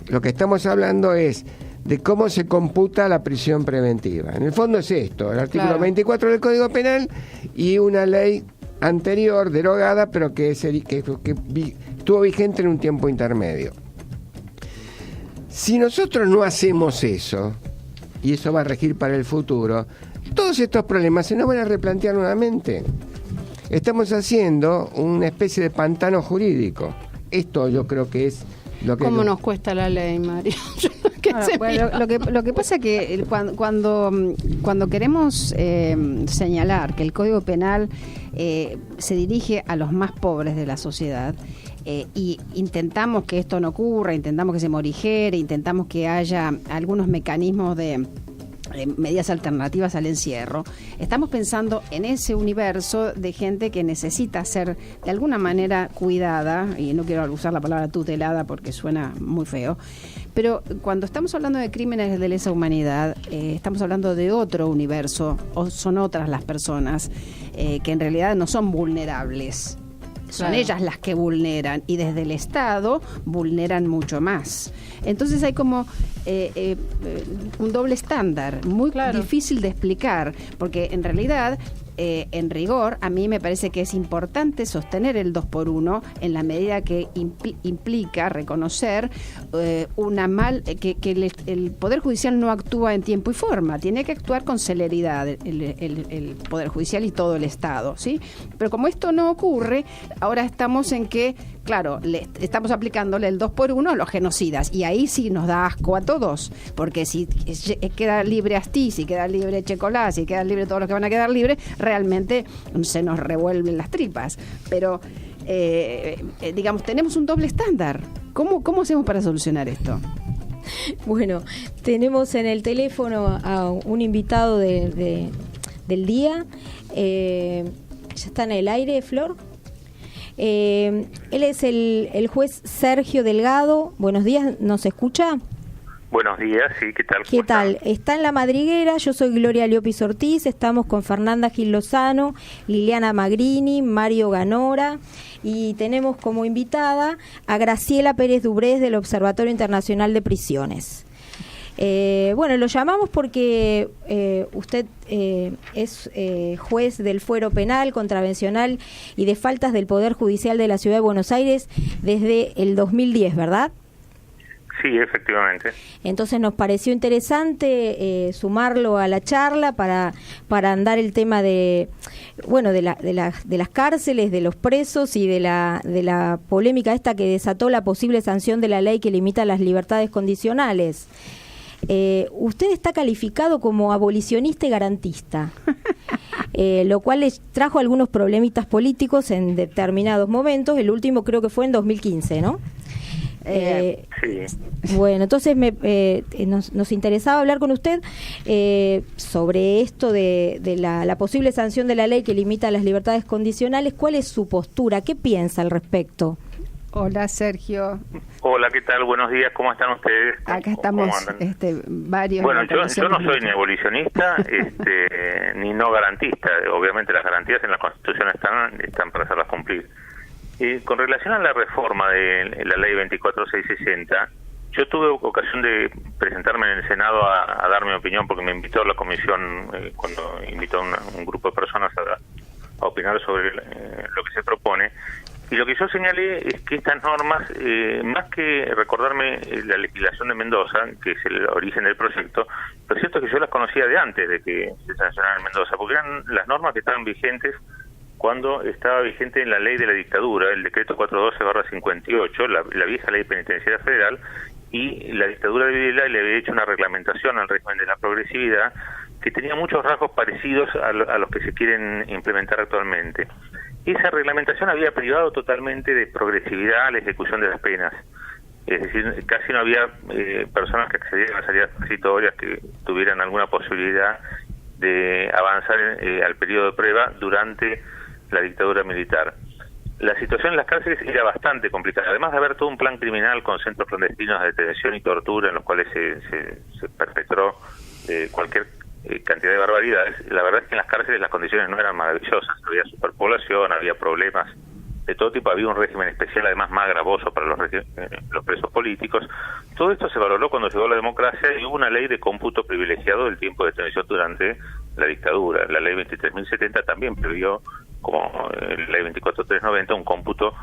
lo que estamos hablando es de cómo se computa la prisión preventiva. En el fondo es esto, el artículo 24 del Código Penal y una ley anterior, derogada, pero que estuvo vigente en un tiempo intermedio. Si nosotros no hacemos eso, y eso va a regir para el futuro, todos estos problemas se nos van a replantear nuevamente. Estamos haciendo una especie de pantano jurídico. Esto yo creo que es lo que... ¿Cómo nos cuesta la ley, Mario? Lo que pasa es que cuando queremos señalar que el Código Penal se dirige a los más pobres de la sociedad, y intentamos que esto no ocurra, intentamos que se morigere, intentamos que haya algunos mecanismos de medidas alternativas al encierro, estamos pensando en ese universo de gente que necesita ser de alguna manera cuidada, y no quiero usar la palabra tutelada porque suena muy feo, pero cuando estamos hablando de crímenes de lesa humanidad, estamos hablando de otro universo, o son otras las personas que en realidad no son vulnerables. Son ellas las que vulneran, y desde el Estado vulneran mucho más. Entonces hay como un doble estándar, muy difícil de explicar, porque en realidad, en rigor, a mí me parece que es importante sostener el 2x1 en la medida que implica reconocer que el Poder Judicial no actúa en tiempo y forma, tiene que actuar con celeridad el Poder Judicial y todo el Estado, ¿sí? Pero como esto no ocurre, ahora estamos en que, claro, estamos aplicándole el 2x1 a los genocidas, y ahí sí nos da asco a todos, porque si queda libre Astiz, si queda libre Checolá, si queda libre todos los que van a quedar libres, realmente se nos revuelven las tripas. Pero, digamos, tenemos un doble estándar. ¿Cómo hacemos para solucionar esto? Bueno, tenemos en el teléfono a un invitado del día. ¿Ya está en el aire, Flor? Él es el juez Sergio Delgado. Buenos días, ¿nos escucha? Buenos días, sí, ¿qué tal? ¿Qué tal? Está en La Madriguera, yo soy Gloria Llopis Ortiz, estamos con Fernanda Gil Lozano, Liliana Magrini, Mario Ganora, y tenemos como invitada a Graciela Pérez Dubrés del Observatorio Internacional de Prisiones. Bueno, lo llamamos porque usted es juez del Fuero Penal, Contravencional y de Faltas del Poder Judicial de la Ciudad de Buenos Aires desde el 2010, ¿verdad? Sí, efectivamente. Entonces nos pareció interesante sumarlo a la charla para andar el tema de las cárceles, de los presos y de la polémica esta que desató la posible sanción de la ley que limita las libertades condicionales. Usted está calificado como abolicionista y garantista, lo cual les trajo algunos problemitas políticos en determinados momentos. El último creo que fue en 2015, ¿no? Sí. Bueno, entonces nos interesaba hablar con usted sobre esto de la posible sanción de la ley que limita las libertades condicionales. ¿Cuál es su postura? ¿Qué piensa al respecto? Hola, Sergio. Hola, ¿qué tal? Buenos días, ¿cómo están ustedes? Acá estamos varios. Bueno, yo no soy ni abolicionista ni no garantista. Obviamente las garantías en la Constitución están para hacerlas cumplir. Con relación a la reforma de la ley 24660, yo tuve ocasión de presentarme en el Senado a dar mi opinión, porque me invitó a la comisión, cuando invitó a un grupo de personas a opinar sobre lo que se propone. Y lo que yo señalé es que estas normas, más que recordarme la legislación de Mendoza, que es el origen del proyecto, lo cierto es que yo las conocía de antes de que se sancionara en Mendoza, porque eran las normas que estaban vigentes cuando estaba vigente en la ley de la dictadura, el decreto 412/58, la vieja ley penitenciaria federal, y la dictadura de Videla le había hecho una reglamentación al régimen de la progresividad que tenía muchos rasgos parecidos a los que se quieren implementar actualmente. Esa reglamentación había privado totalmente de progresividad a la ejecución de las penas. Es decir, casi no había personas que accedieran a salidas transitorias que tuvieran alguna posibilidad de avanzar al periodo de prueba durante la dictadura militar. La situación en las cárceles era bastante complicada, además de haber todo un plan criminal con centros clandestinos de detención y tortura en los cuales se perpetró cualquier cantidad de barbaridades. La verdad es que en las cárceles las condiciones no eran maravillosas, había superpoblación, había problemas de todo tipo, había un régimen especial además más gravoso para los presos políticos. Todo esto se valoró cuando llegó la democracia y hubo una ley de cómputo privilegiado del tiempo de detención durante la dictadura. La ley 23.070 también previó, como la ley 24.390, un cómputo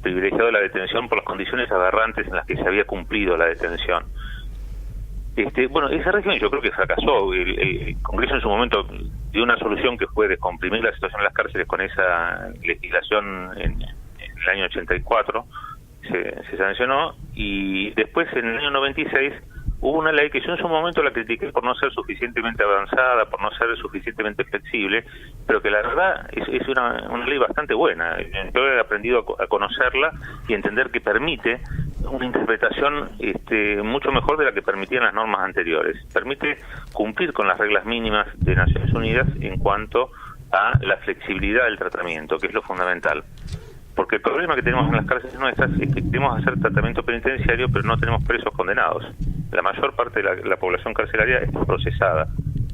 privilegiado de la detención por las condiciones aberrantes en las que se había cumplido la detención. Bueno, ese régimen yo creo que fracasó. El Congreso en su momento dio una solución que fue descomprimir la situación en las cárceles con esa legislación en el año 84, se sancionó, y después en el año 96 hubo una ley que yo en su momento la critiqué por no ser suficientemente avanzada, por no ser suficientemente flexible, pero que la verdad es una ley bastante buena. Yo he aprendido a conocerla y entender que permite una interpretación mucho mejor de la que permitían las normas anteriores. Permite cumplir con las reglas mínimas de Naciones Unidas en cuanto a la flexibilidad del tratamiento, que es lo fundamental. Porque el problema que tenemos en las cárceles nuestras es que queremos hacer tratamiento penitenciario, pero no tenemos presos condenados. La mayor parte de la población carcelaria está procesada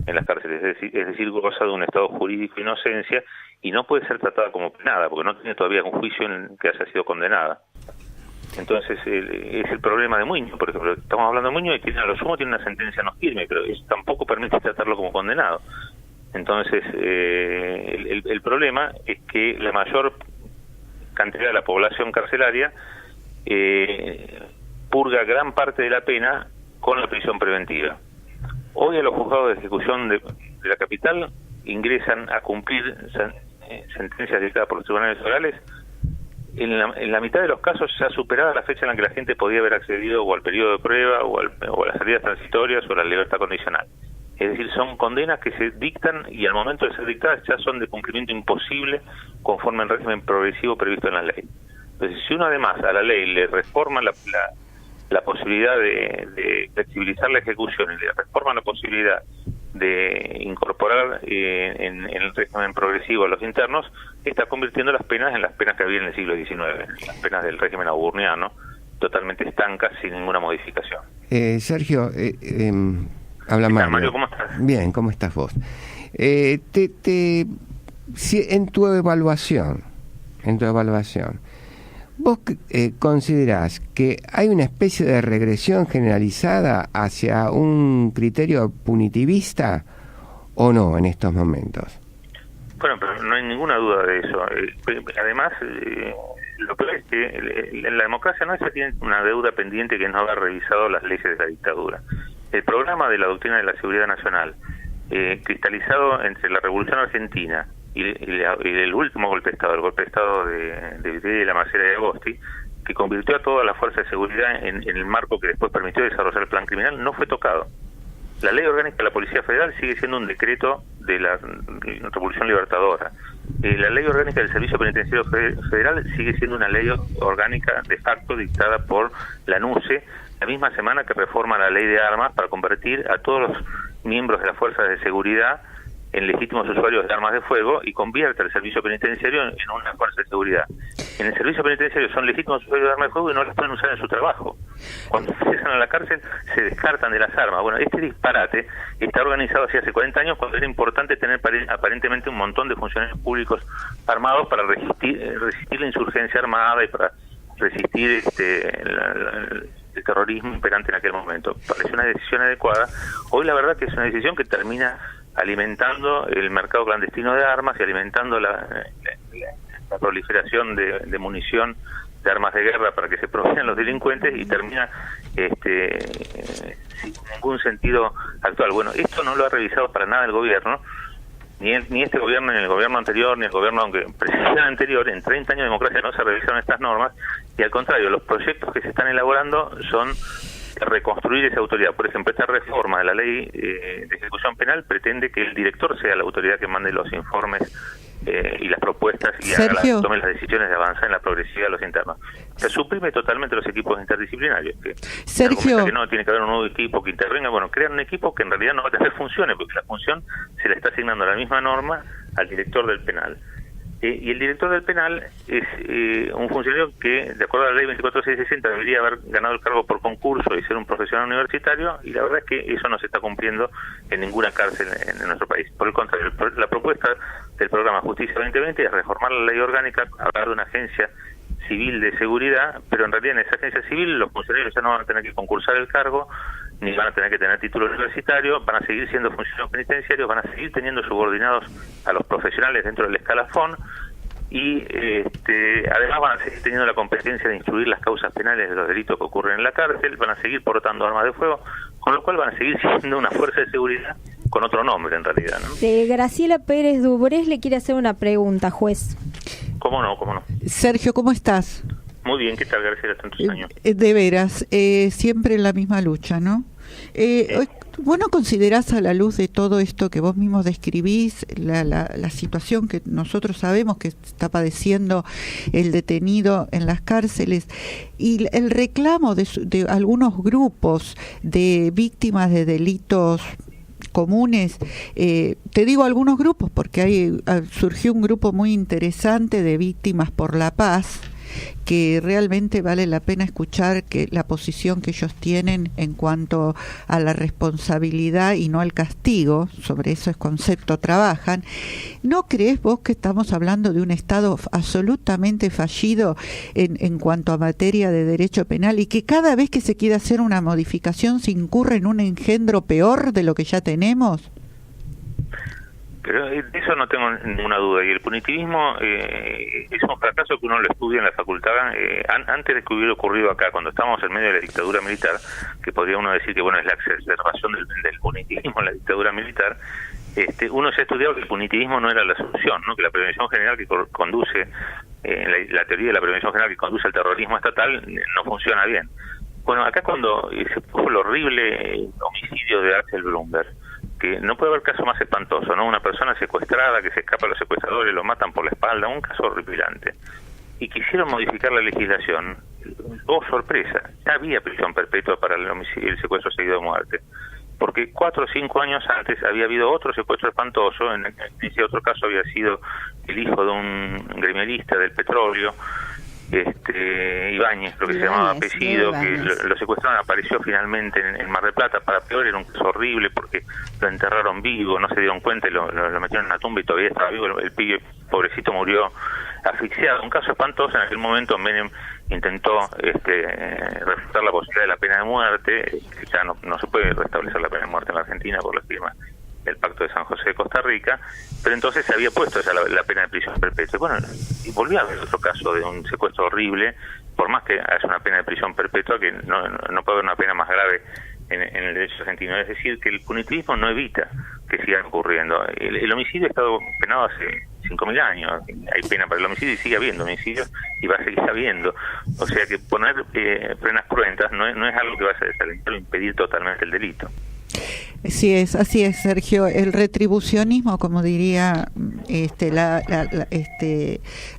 en las cárceles, es decir, goza de un estado jurídico de inocencia y no puede ser tratada como penada, porque no tiene todavía un juicio en que haya sido condenada. Entonces, es el problema de Muñoz, por ejemplo. Estamos hablando de Muñoz y a lo sumo tiene una sentencia no firme, pero eso tampoco permite tratarlo como condenado. Entonces, el problema es que la mayor cantidad de la población carcelaria purga gran parte de la pena con la prisión preventiva. Hoy a los juzgados de ejecución de la capital ingresan a cumplir sentencias dictadas por los tribunales orales. En la mitad de los casos ya superada la fecha en la que la gente podía haber accedido o al periodo de prueba o a las salidas transitorias o a la libertad condicional. Es decir, son condenas que se dictan y al momento de ser dictadas ya son de cumplimiento imposible conforme al régimen progresivo previsto en la ley. Entonces, si uno además a la ley le reforma la posibilidad de flexibilizar la ejecución y le reforma la posibilidad de incorporar en el régimen progresivo a los internos, está convirtiendo las penas en las penas que había en el siglo XIX, las penas del régimen auburniano, totalmente estancas, sin ninguna modificación. Sergio, habla Mario. ¿Cómo estás? Bien, ¿cómo estás vos? Si en tu evaluación, ¿vos considerás que hay una especie de regresión generalizada hacia un criterio punitivista o no en estos momentos? Bueno, pero no hay ninguna duda de eso. Además, lo peor es que la democracia nuestra tiene una deuda pendiente que no haber revisado las leyes de la dictadura. El programa de la doctrina de la seguridad nacional, cristalizado entre la Revolución Argentina y el último golpe de Estado, el golpe de Estado de Videla, la Macera y de Agosti, que convirtió a toda la fuerza de seguridad en el marco que después permitió desarrollar el plan criminal, no fue tocado. La ley orgánica de la Policía Federal sigue siendo un decreto de la Revolución Libertadora. La ley orgánica del Servicio Penitenciario Federal sigue siendo una ley orgánica de facto dictada por la NUCE, la misma semana que reforma la ley de armas para convertir a todos los miembros de las fuerzas de seguridad en legítimos usuarios de armas de fuego y convierte al servicio penitenciario en una fuerza de seguridad. En el servicio penitenciario son legítimos usuarios de armas de fuego y no las pueden usar en su trabajo. Cuando cesan a la cárcel se descartan de las armas. Bueno, este disparate está organizado hace 40 años, cuando era importante tener aparentemente un montón de funcionarios públicos armados para resistir la insurgencia armada y para resistir el terrorismo imperante en aquel momento. Parece una decisión adecuada. Hoy la verdad que es una decisión que termina alimentando el mercado clandestino de armas y alimentando la proliferación de munición de armas de guerra para que se provean los delincuentes y termina sin ningún sentido actual. Bueno, esto no lo ha revisado para nada el gobierno, ni este gobierno, ni el gobierno anterior, ni el gobierno presidencial anterior. En 30 años de democracia no se revisaron estas normas y al contrario, los proyectos que se están elaborando son reconstruir esa autoridad. Por ejemplo, esta reforma de la ley de ejecución penal pretende que el director sea la autoridad que mande los informes y las propuestas y tome las decisiones de avanzar en la progresividad de los internos. Se suprime totalmente los equipos interdisciplinarios. Sergio, que no tiene que haber un nuevo equipo que intervenga. Bueno, crean un equipo que en realidad no va a tener funciones, porque la función se le está asignando a la misma norma al director del penal. Y el director del penal es un funcionario que, de acuerdo a la ley 24660, debería haber ganado el cargo por concurso y ser un profesional universitario, y la verdad es que eso no se está cumpliendo en ninguna cárcel en nuestro país. Por el contrario, la propuesta del programa Justicia 2020 es reformar la ley orgánica, hablar de una agencia civil de seguridad, pero en realidad en esa agencia civil los funcionarios ya no van a tener que concursar el cargo, ni van a tener que tener título universitario, van a seguir siendo funcionarios penitenciarios, van a seguir teniendo subordinados a los profesionales dentro del escalafón, y además van a seguir teniendo la competencia de instruir las causas penales de los delitos que ocurren en la cárcel, van a seguir portando armas de fuego, con lo cual van a seguir siendo una fuerza de seguridad con otro nombre en realidad, ¿no? Graciela Pérez Dubrés le quiere hacer una pregunta, juez. ¿Cómo no? Sergio, ¿cómo estás? Muy bien, ¿qué tal, Graciela, tantos años? De veras, siempre en la misma lucha, ¿no? ¿Vos no considerás, a la luz de todo esto que vos mismos describís, la situación que nosotros sabemos que está padeciendo el detenido en las cárceles y el reclamo de algunos grupos de víctimas de delitos comunes? Te digo algunos grupos porque surgió un grupo muy interesante de Víctimas por la Paz, que realmente vale la pena escuchar la posición que ellos tienen en cuanto a la responsabilidad y no al castigo. Sobre ese concepto trabajan. ¿No crees vos que estamos hablando de un Estado absolutamente fallido en cuanto a materia de derecho penal y que cada vez que se quiere hacer una modificación se incurre en un engendro peor de lo que ya tenemos? Pero de eso no tengo ninguna duda. Y el punitivismo es un fracaso que uno lo estudia en la facultad. Antes de que hubiera ocurrido acá, cuando estábamos en medio de la dictadura militar, que podría uno decir que bueno es la exacerbación del punitivismo en la dictadura militar, uno ya estudiaba que el punitivismo no era la solución, ¿no? Que la prevención general que conduce, la teoría de la prevención general que conduce al terrorismo estatal no funciona bien. Bueno, acá cuando se puso el horrible homicidio de Axel Blumberg, que no puede haber caso más espantoso, ¿no? Una persona secuestrada que se escapa a los secuestradores, lo matan por la espalda, un caso horripilante. Y quisieron modificar la legislación. Oh, sorpresa, ya había prisión perpetua para el secuestro seguido de muerte. Porque 4 o 5 años antes había habido otro secuestro espantoso, en ese otro caso había sido el hijo de un gremialista del petróleo, Ibáñez, creo que se llamaba apellido, que lo secuestraron, apareció finalmente en Mar del Plata. Para peor, era un caso horrible porque lo enterraron vivo, no se dieron cuenta y lo metieron en una tumba y todavía estaba vivo. El pibe pobrecito murió asfixiado. Un caso espantoso. En aquel momento Menem intentó refutar la posibilidad de la pena de muerte. Ya no se puede restablecer la pena de muerte en la Argentina por la firma del Pacto de San José de Costa Rica, pero entonces se había puesto esa la pena de prisión perpetua. Bueno, y volvió a haber otro caso de un secuestro horrible, por más que haya una pena de prisión perpetua, que no puede haber una pena más grave en el derecho argentino. Es decir, que el punitivismo no evita que sigan ocurriendo. El homicidio ha estado penado hace 5.000 años, hay pena para el homicidio y sigue habiendo homicidios y va a seguir habiendo. O sea que poner penas cruentas no es algo que va a desalentar o impedir totalmente el delito. Así es, Sergio. El retribucionismo, como diría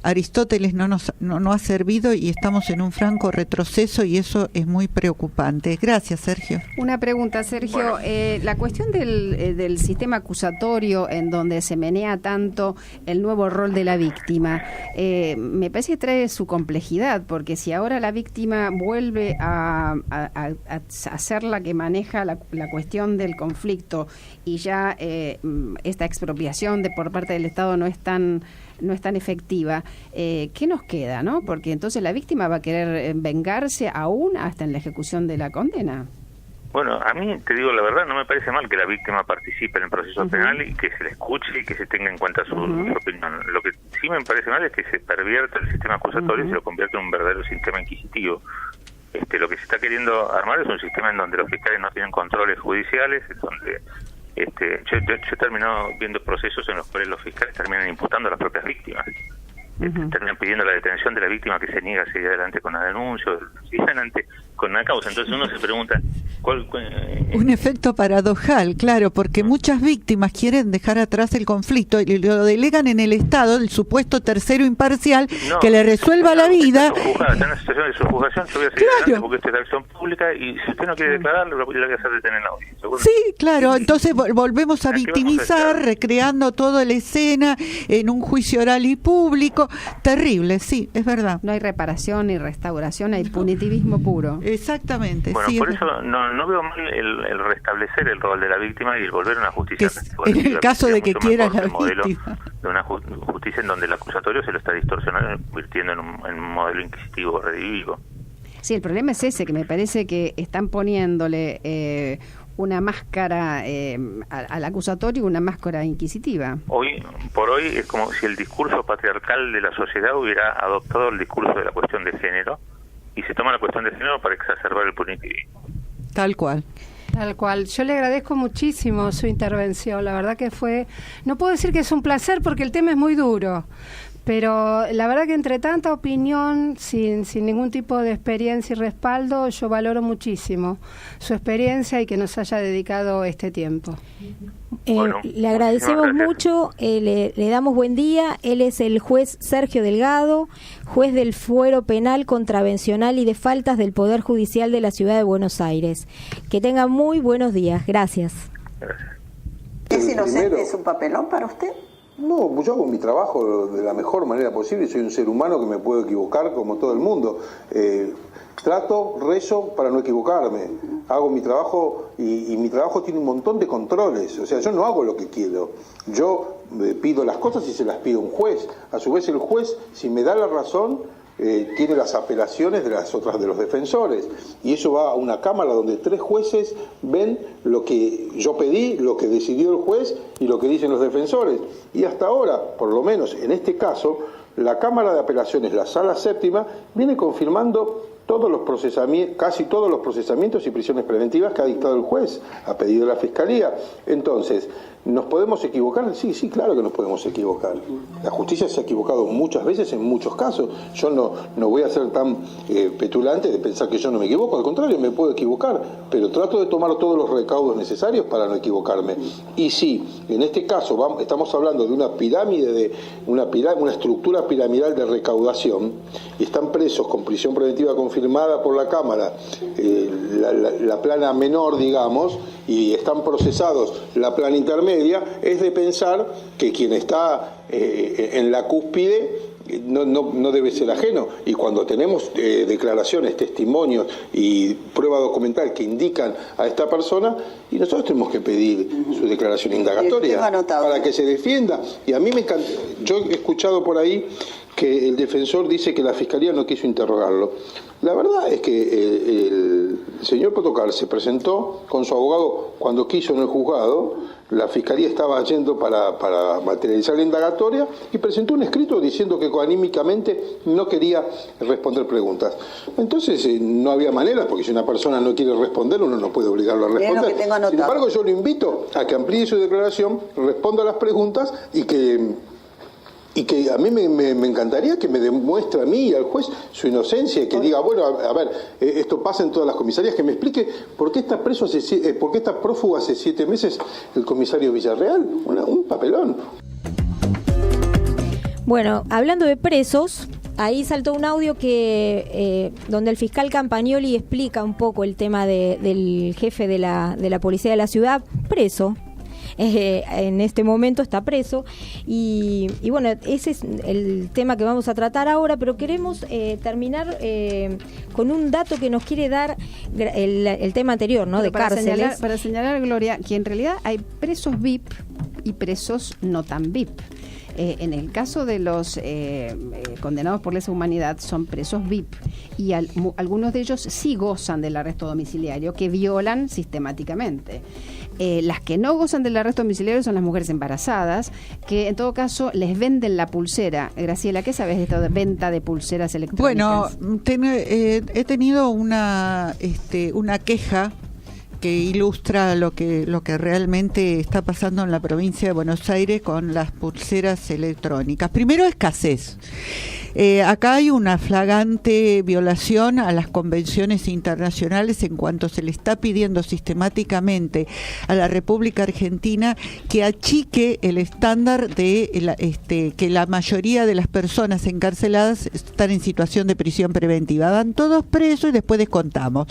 Aristóteles, no ha servido y estamos en un franco retroceso y eso es muy preocupante. Gracias, Sergio. Una pregunta, Sergio. Bueno. La cuestión del sistema acusatorio en donde se menea tanto el nuevo rol de la víctima, me parece que trae su complejidad, porque si ahora la víctima vuelve a ser la que maneja la cuestión del conflicto y ya esta expropiación por parte del Estado no es tan efectiva, ¿qué nos queda, no? Porque entonces la víctima va a querer vengarse aún hasta en la ejecución de la condena. Bueno, a mí, te digo la verdad, no me parece mal que la víctima participe en el proceso penal y que se le escuche y que se tenga en cuenta su opinión. Lo que sí me parece mal es que se pervierta el sistema acusatorio y se lo convierta en un verdadero sistema inquisitivo. Lo que se está queriendo armar es un sistema en donde los fiscales no tienen controles judiciales, en donde yo he terminado viendo procesos en los cuales los fiscales terminan imputando a las propias víctimas. Terminan pidiendo la detención de la víctima que se niega a seguir adelante con la denuncia, seguir adelante con una causa. Entonces uno se pregunta un efecto paradojal, claro, porque muchas víctimas quieren dejar atrás el conflicto y lo delegan en el Estado, el supuesto tercero imparcial que le resuelva la vida. Está en una situación de subjugación, yo voy a seguir adelante porque esta es la acción pública y si usted no quiere declararlo, lo que hacer es detener la audiencia. Sí, claro, entonces volvemos a victimizar, recreando toda la escena en un juicio oral y público. Terrible, sí, es verdad. No hay reparación ni restauración, hay punitivismo puro. Exactamente. Bueno, sí, por eso no veo mal el restablecer el rol de la víctima y el volver a una justicia. En el caso de que quiera la víctima. De una justicia en donde el acusatorio se lo está distorsionando, convirtiendo en un modelo inquisitivo redivivo. Sí, el problema es ese, que me parece que están poniéndole una máscara al acusatorio, una máscara inquisitiva. Hoy por hoy es como si el discurso patriarcal de la sociedad hubiera adoptado el discurso de la cuestión de género y se toma la cuestión de género para exacerbar el punitivismo. Tal cual. Tal cual. Yo le agradezco muchísimo su intervención. La verdad que no puedo decir que es un placer porque el tema es muy duro, pero la verdad que entre tanta opinión, sin ningún tipo de experiencia y respaldo, yo valoro muchísimo su experiencia y que nos haya dedicado este tiempo. Le agradecemos mucho, le damos buen día. Él es el juez Sergio Delgado, juez del Fuero Penal Contravencional y de Faltas del Poder Judicial de la Ciudad de Buenos Aires. Que tenga muy buenos días. Gracias. ¿Es inocente? ¿Es un papelón para usted? No, yo hago mi trabajo de la mejor manera posible. Soy un ser humano que me puedo equivocar como todo el mundo. Trato, rezo para no equivocarme. Hago mi trabajo y mi trabajo tiene un montón de controles. O sea, yo no hago lo que quiero. Yo pido las cosas y se las pido a un juez. A su vez el juez, si me da la razón, tiene las apelaciones de las otras de los defensores. Y eso va a una cámara donde 3 jueces ven lo que yo pedí, lo que decidió el juez y lo que dicen los defensores. Y hasta ahora, por lo menos en este caso, la Cámara de Apelaciones, la Sala Séptima, viene confirmando casi todos los procesamientos y prisiones preventivas que ha dictado el juez a pedido de la Fiscalía. Entonces, ¿nos podemos equivocar? Sí, claro que nos podemos equivocar. La justicia se ha equivocado muchas veces en muchos casos. Yo no voy a ser tan petulante de pensar que yo no me equivoco, al contrario, me puedo equivocar, pero trato de tomar todos los recaudos necesarios para no equivocarme. Y sí, en este caso estamos hablando de una pirámide, una estructura piramidal de recaudación, y están presos con prisión preventiva confirmada por la Cámara, la plana menor, digamos, y están procesados la plana intermedia. Es de pensar que quien está en la cúspide no debe ser ajeno. Y cuando tenemos declaraciones, testimonios y prueba documental que indican a esta persona, y nosotros tenemos que pedir su declaración indagatoria para que se defienda. Y a mí me encanta, yo he escuchado por ahí que el defensor dice que la Fiscalía no quiso interrogarlo. La verdad es que el señor Potokar se presentó con su abogado cuando quiso en el juzgado. La Fiscalía estaba yendo para materializar la indagatoria y presentó un escrito diciendo que anímicamente no quería responder preguntas. Entonces no había manera, porque si una persona no quiere responder, uno no puede obligarlo a responder. Sin embargo, yo lo invito a que amplíe su declaración, responda a las preguntas y que a mí me encantaría que me demuestre a mí y al juez su inocencia, y que diga, bueno, a ver, esto pasa en todas las comisarías, que me explique por qué está prófugo hace 7 meses el comisario Villarreal. Un papelón. Bueno, hablando de presos, ahí saltó un audio que donde el fiscal Campagnoli explica un poco el tema del jefe de la policía de la ciudad, preso. En este momento está preso y bueno, ese es el tema que vamos a tratar ahora, pero queremos terminar con un dato que nos quiere dar el tema anterior, ¿no? De cárceles. Para señalar, Gloria, que en realidad hay presos VIP y presos no tan VIP. En el caso de los condenados por lesa humanidad son presos VIP y algunos de ellos sí gozan del arresto domiciliario, que violan sistemáticamente. Las que no gozan del arresto domiciliario son las mujeres embarazadas, que en todo caso les venden la pulsera. Graciela, ¿qué sabes de esta venta de pulseras electrónicas? Bueno, he tenido una queja que ilustra lo que realmente está pasando en la provincia de Buenos Aires con las pulseras electrónicas. Primero, escasez. Acá hay una flagrante violación a las convenciones internacionales en cuanto se le está pidiendo sistemáticamente a la República Argentina que achique el estándar de que la mayoría de las personas encarceladas están en situación de prisión preventiva. Van todos presos y después descontamos.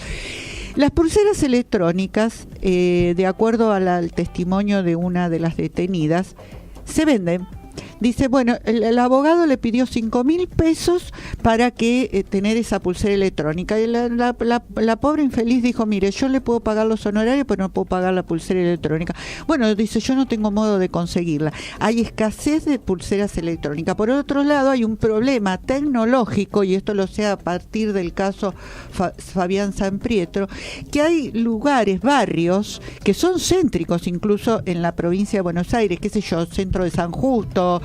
Las pulseras electrónicas, de acuerdo al testimonio de una de las detenidas, se venden. dice, bueno, el abogado le pidió 5.000 pesos para que tener esa pulsera electrónica. Y la pobre infeliz dijo, mire, yo le puedo pagar los honorarios, pero no puedo pagar la pulsera electrónica. Bueno, dice, yo no tengo modo de conseguirla. Hay escasez de pulseras electrónicas. Por otro lado, hay un problema tecnológico, y esto lo sé a partir del caso Fabián Sanprietro, que hay lugares, barrios, que son céntricos, incluso en la provincia de Buenos Aires, qué sé yo, centro de San Justo,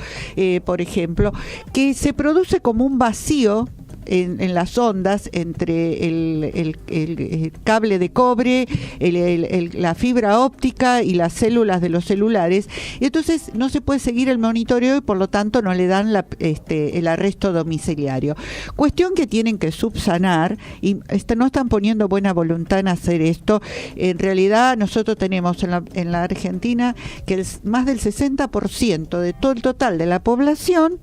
por ejemplo, que se produce como un vacío en las ondas entre el cable de cobre, la fibra óptica y las células de los celulares, y entonces no se puede seguir el monitoreo y por lo tanto no le dan el arresto domiciliario. Cuestión que tienen que subsanar, y no están poniendo buena voluntad en hacer esto. En realidad nosotros tenemos en la Argentina que más del 60% de todo el total de la población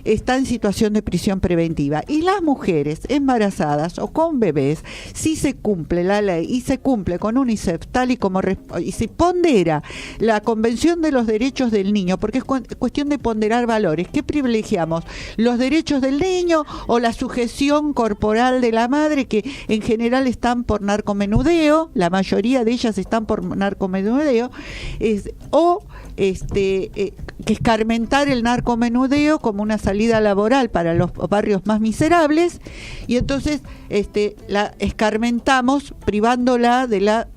está en situación de prisión preventiva, y las mujeres embarazadas o con bebés, si se cumple la ley y se cumple con UNICEF tal y como y se pondera la Convención de los Derechos del Niño, porque es cuestión de ponderar valores. ¿Qué privilegiamos? ¿Los derechos del niño o la sujeción corporal de la madre, que en general están por narcomenudeo, la mayoría de ellas están por narcomenudeo, que escarmentar el narcomenudeo como una salida laboral para los barrios más miserables, y entonces la escarmentamos privándola de la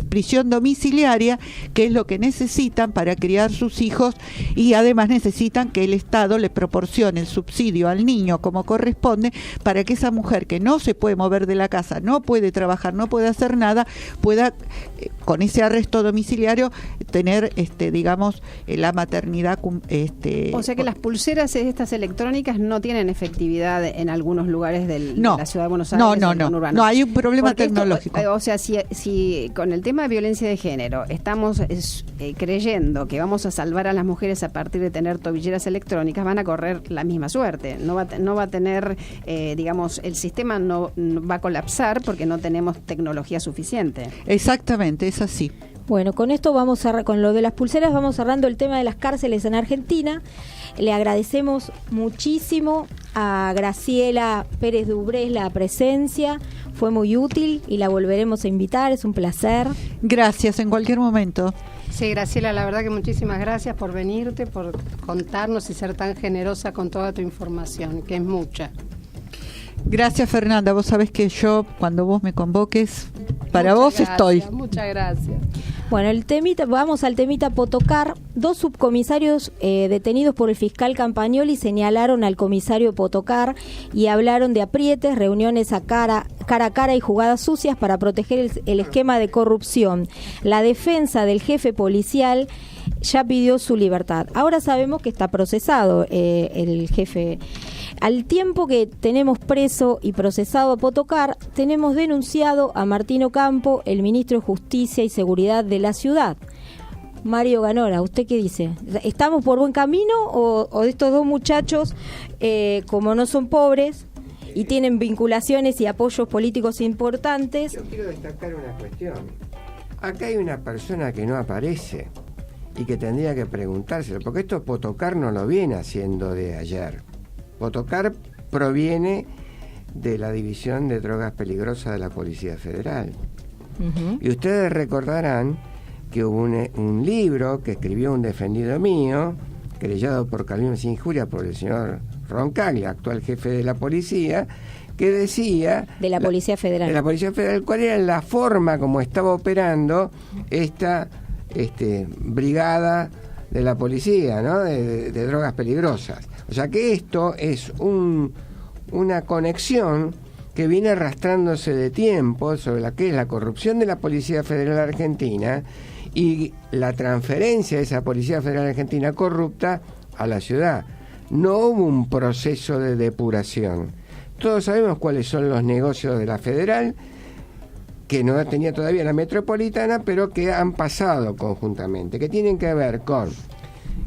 prisión domiciliaria, que es lo que necesitan para criar sus hijos, y además necesitan que el Estado le proporcione el subsidio al niño como corresponde, para que esa mujer que no se puede mover de la casa, no puede trabajar, no puede hacer nada, pueda con ese arresto domiciliario tener digamos la maternidad. O sea que las pulseras estas electrónicas no tienen efectividad en algunos lugares de la ciudad de Buenos Aires. No, hay un problema tecnológico. O sea, si con el tema de violencia de género estamos creyendo que vamos a salvar a las mujeres a partir de tener tobilleras electrónicas, van a correr la misma suerte. No va a tener, digamos, el sistema no va a colapsar porque no tenemos tecnología suficiente. Exactamente, es así. Bueno, con esto con lo de las pulseras vamos cerrando el tema de las cárceles en Argentina. Le agradecemos muchísimo a Graciela Pérez Dubrés la presencia, fue muy útil y la volveremos a invitar, es un placer. Gracias, en cualquier momento. Sí, Graciela, la verdad que muchísimas gracias por venirte, por contarnos y ser tan generosa con toda tu información, que es mucha. Gracias, Fernanda. Vos sabés que yo, cuando vos me convoques, para vos estoy. Muchas gracias. Bueno, vamos al temita Potocar. 2 subcomisarios detenidos por el fiscal Campagnoli señalaron al comisario Potocar y hablaron de aprietes, reuniones cara a cara y jugadas sucias para proteger el esquema de corrupción. La defensa del jefe policial ya pidió su libertad. Ahora sabemos que está procesado el jefe. Al tiempo que tenemos preso y procesado a Potocar, tenemos denunciado a Martín Ocampo, el ministro de Justicia y Seguridad de la ciudad. Mario Ganora, ¿usted qué dice? ¿Estamos por buen camino o estos 2 muchachos, como no son pobres y tienen vinculaciones y apoyos políticos importantes? Yo quiero destacar una cuestión. Acá hay una persona que no aparece y que tendría que preguntárselo, porque esto Potocar no lo viene haciendo de ayer. Potocar proviene de la División de Drogas Peligrosas de la Policía Federal. Uh-huh. Y ustedes recordarán que hubo un libro que escribió un defendido mío, querellado por calumnia sin injuria por el señor Roncaglia, actual jefe de la policía, que decía... De la Policía Federal. De la Policía Federal, cuál era la forma como estaba operando esta brigada de la policía, ¿no? de drogas peligrosas. O sea que esto es una conexión que viene arrastrándose de tiempo sobre la que es la corrupción de la Policía Federal Argentina y la transferencia de esa Policía Federal Argentina corrupta a la ciudad. No hubo un proceso de depuración. Todos sabemos cuáles son los negocios de la Federal, que no tenía todavía la Metropolitana, pero que han pasado conjuntamente, que tienen que ver con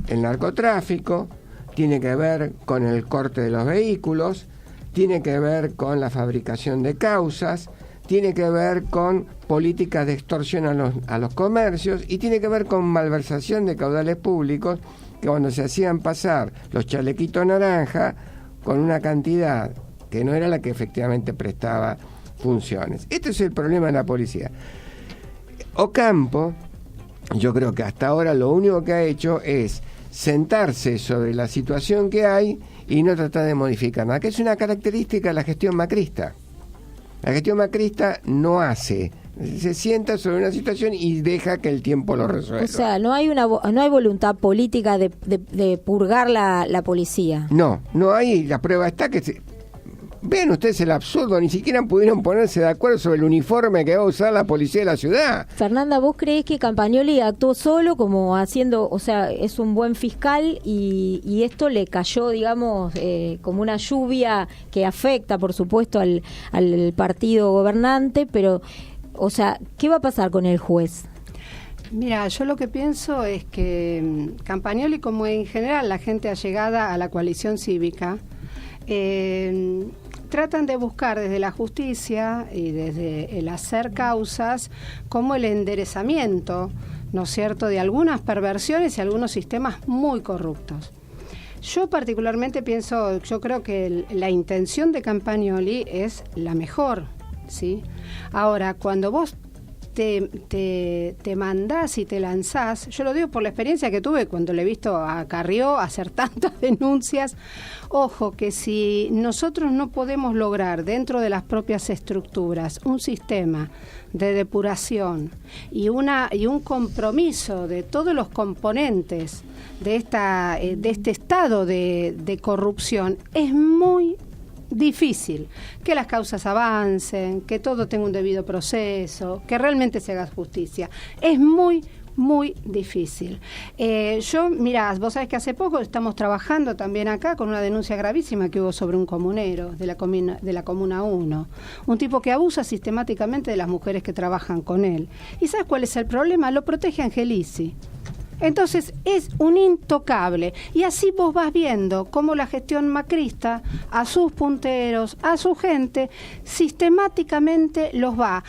el narcotráfico, tiene que ver con el corte de los vehículos, tiene que ver con la fabricación de causas, tiene que ver con políticas de extorsión a los comercios y tiene que ver con malversación de caudales públicos que cuando se hacían pasar los chalequitos naranja con una cantidad que no era la que efectivamente prestaba funciones. Este es el problema de la policía. Ocampo, yo creo que hasta ahora lo único que ha hecho es sentarse sobre la situación que hay y no tratar de modificar nada, que es una característica de la gestión macrista. La gestión macrista no hace, se sienta sobre una situación y deja que el tiempo lo resuelva. O sea, no hay voluntad política de purgar la policía. No hay, la prueba está que... Vean ustedes el absurdo, ni siquiera pudieron ponerse de acuerdo sobre el uniforme que va a usar la policía de la ciudad. Fernanda, ¿vos creés que Campagnoli actuó solo como haciendo, o sea, es un buen fiscal y esto le cayó, digamos, como una lluvia que afecta, por supuesto, al partido gobernante, pero, o sea, ¿qué va a pasar con el juez? Mira, yo lo que pienso es que Campagnoli, como en general la gente allegada a la coalición cívica, tratan de buscar desde la justicia y desde el hacer causas como el enderezamiento, ¿no es cierto?, de algunas perversiones y algunos sistemas muy corruptos. Yo particularmente pienso, yo creo que la intención de Campagnoli es la mejor, ¿sí? Ahora, cuando vos te mandás y te lanzás, yo lo digo por la experiencia que tuve cuando le he visto a Carrió hacer tantas denuncias. Ojo, que si nosotros no podemos lograr dentro de las propias estructuras un sistema de depuración y un compromiso de todos los componentes de este estado de corrupción, es muy difícil que las causas avancen, que todo tenga un debido proceso, que realmente se haga justicia. Es muy difícil. Mirá, vos sabés que hace poco estamos trabajando también acá con una denuncia gravísima que hubo sobre un comunero de la Comuna 1, un tipo que abusa sistemáticamente de las mujeres que trabajan con él. ¿Y sabes cuál es el problema? Lo protege Angelici. Entonces es un intocable, y así vos vas viendo cómo la gestión macrista a sus punteros, a su gente, sistemáticamente los va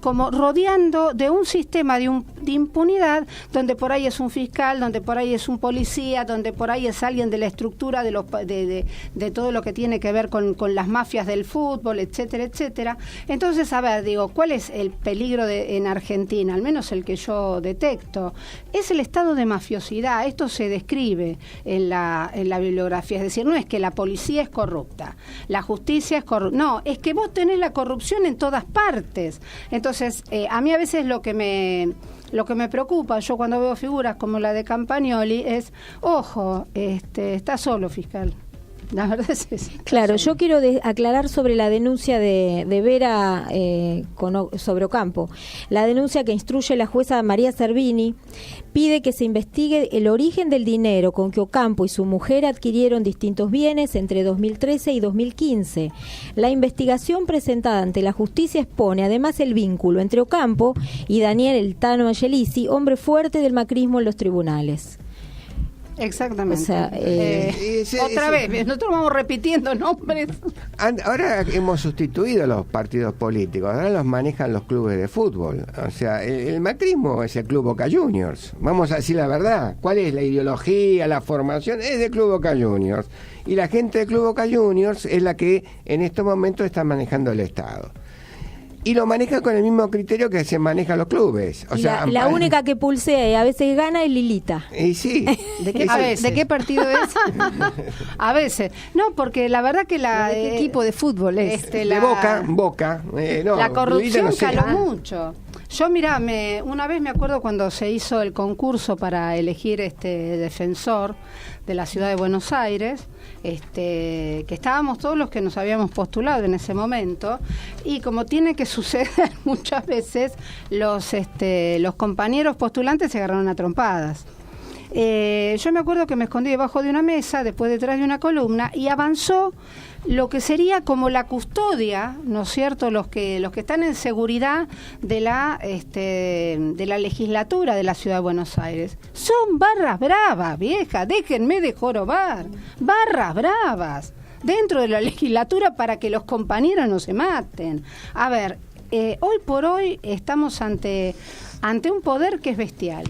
como rodeando de un sistema de impunidad, donde por ahí es un fiscal, donde por ahí es un policía, donde por ahí es alguien de la estructura de todo lo que tiene que ver con las mafias del fútbol, etcétera, etcétera. Entonces, a ver, digo, ¿cuál es el peligro en Argentina? Al menos el que yo detecto. Es el estado de mafiosidad. Esto se describe en la bibliografía. Es decir, no es que la policía es corrupta, la justicia es corrupta. No, es que vos tenés la corrupción en todas partes. Entonces, a mí a veces lo que me preocupa, yo cuando veo figuras como la de Campagnoli, es, ojo, está solo, fiscal. La verdad es eso. Claro, yo quiero aclarar sobre la denuncia de Vera sobre Ocampo. La denuncia que instruye la jueza María Servini pide que se investigue el origen del dinero con que Ocampo y su mujer adquirieron distintos bienes entre 2013 y 2015. La investigación presentada ante la justicia expone además el vínculo entre Ocampo y Daniel El Tano Angelici, hombre fuerte del macrismo en los tribunales. Exactamente. O sea, otra vez, nosotros vamos repitiendo nombres. Ahora hemos sustituido los partidos políticos, ahora los manejan los clubes de fútbol. O sea, el macrismo es el Club Boca Juniors. Vamos a decir la verdad. ¿Cuál es la ideología, la formación? Es del Club Boca Juniors. Y la gente del Club Boca Juniors es la que en estos momentos está manejando el Estado. Y lo maneja con el mismo criterio que se manejan los clubes. O sea, la única que pulsea y a veces gana es Lilita. Y sí. ¿De qué partido es? A veces. No, porque la verdad que ¿de qué equipo de fútbol es? De Boca. No, la corrupción no sé. caló mucho. Yo, mirá, una vez me acuerdo cuando se hizo el concurso para elegir defensor de la ciudad de Buenos Aires, que estábamos todos los que nos habíamos postulado en ese momento, y como tiene que suceder muchas veces, los compañeros postulantes se agarraron a trompadas. Yo me acuerdo que me escondí debajo de una mesa, después detrás de una columna, y avanzó lo que sería como la custodia, ¿no es cierto?, los que están en seguridad de la legislatura de la Ciudad de Buenos Aires. Son barras bravas, vieja, déjenme de jorobar, barras bravas dentro de la legislatura para que los compañeros no se maten. A ver, hoy por hoy estamos ante un poder que es bestial.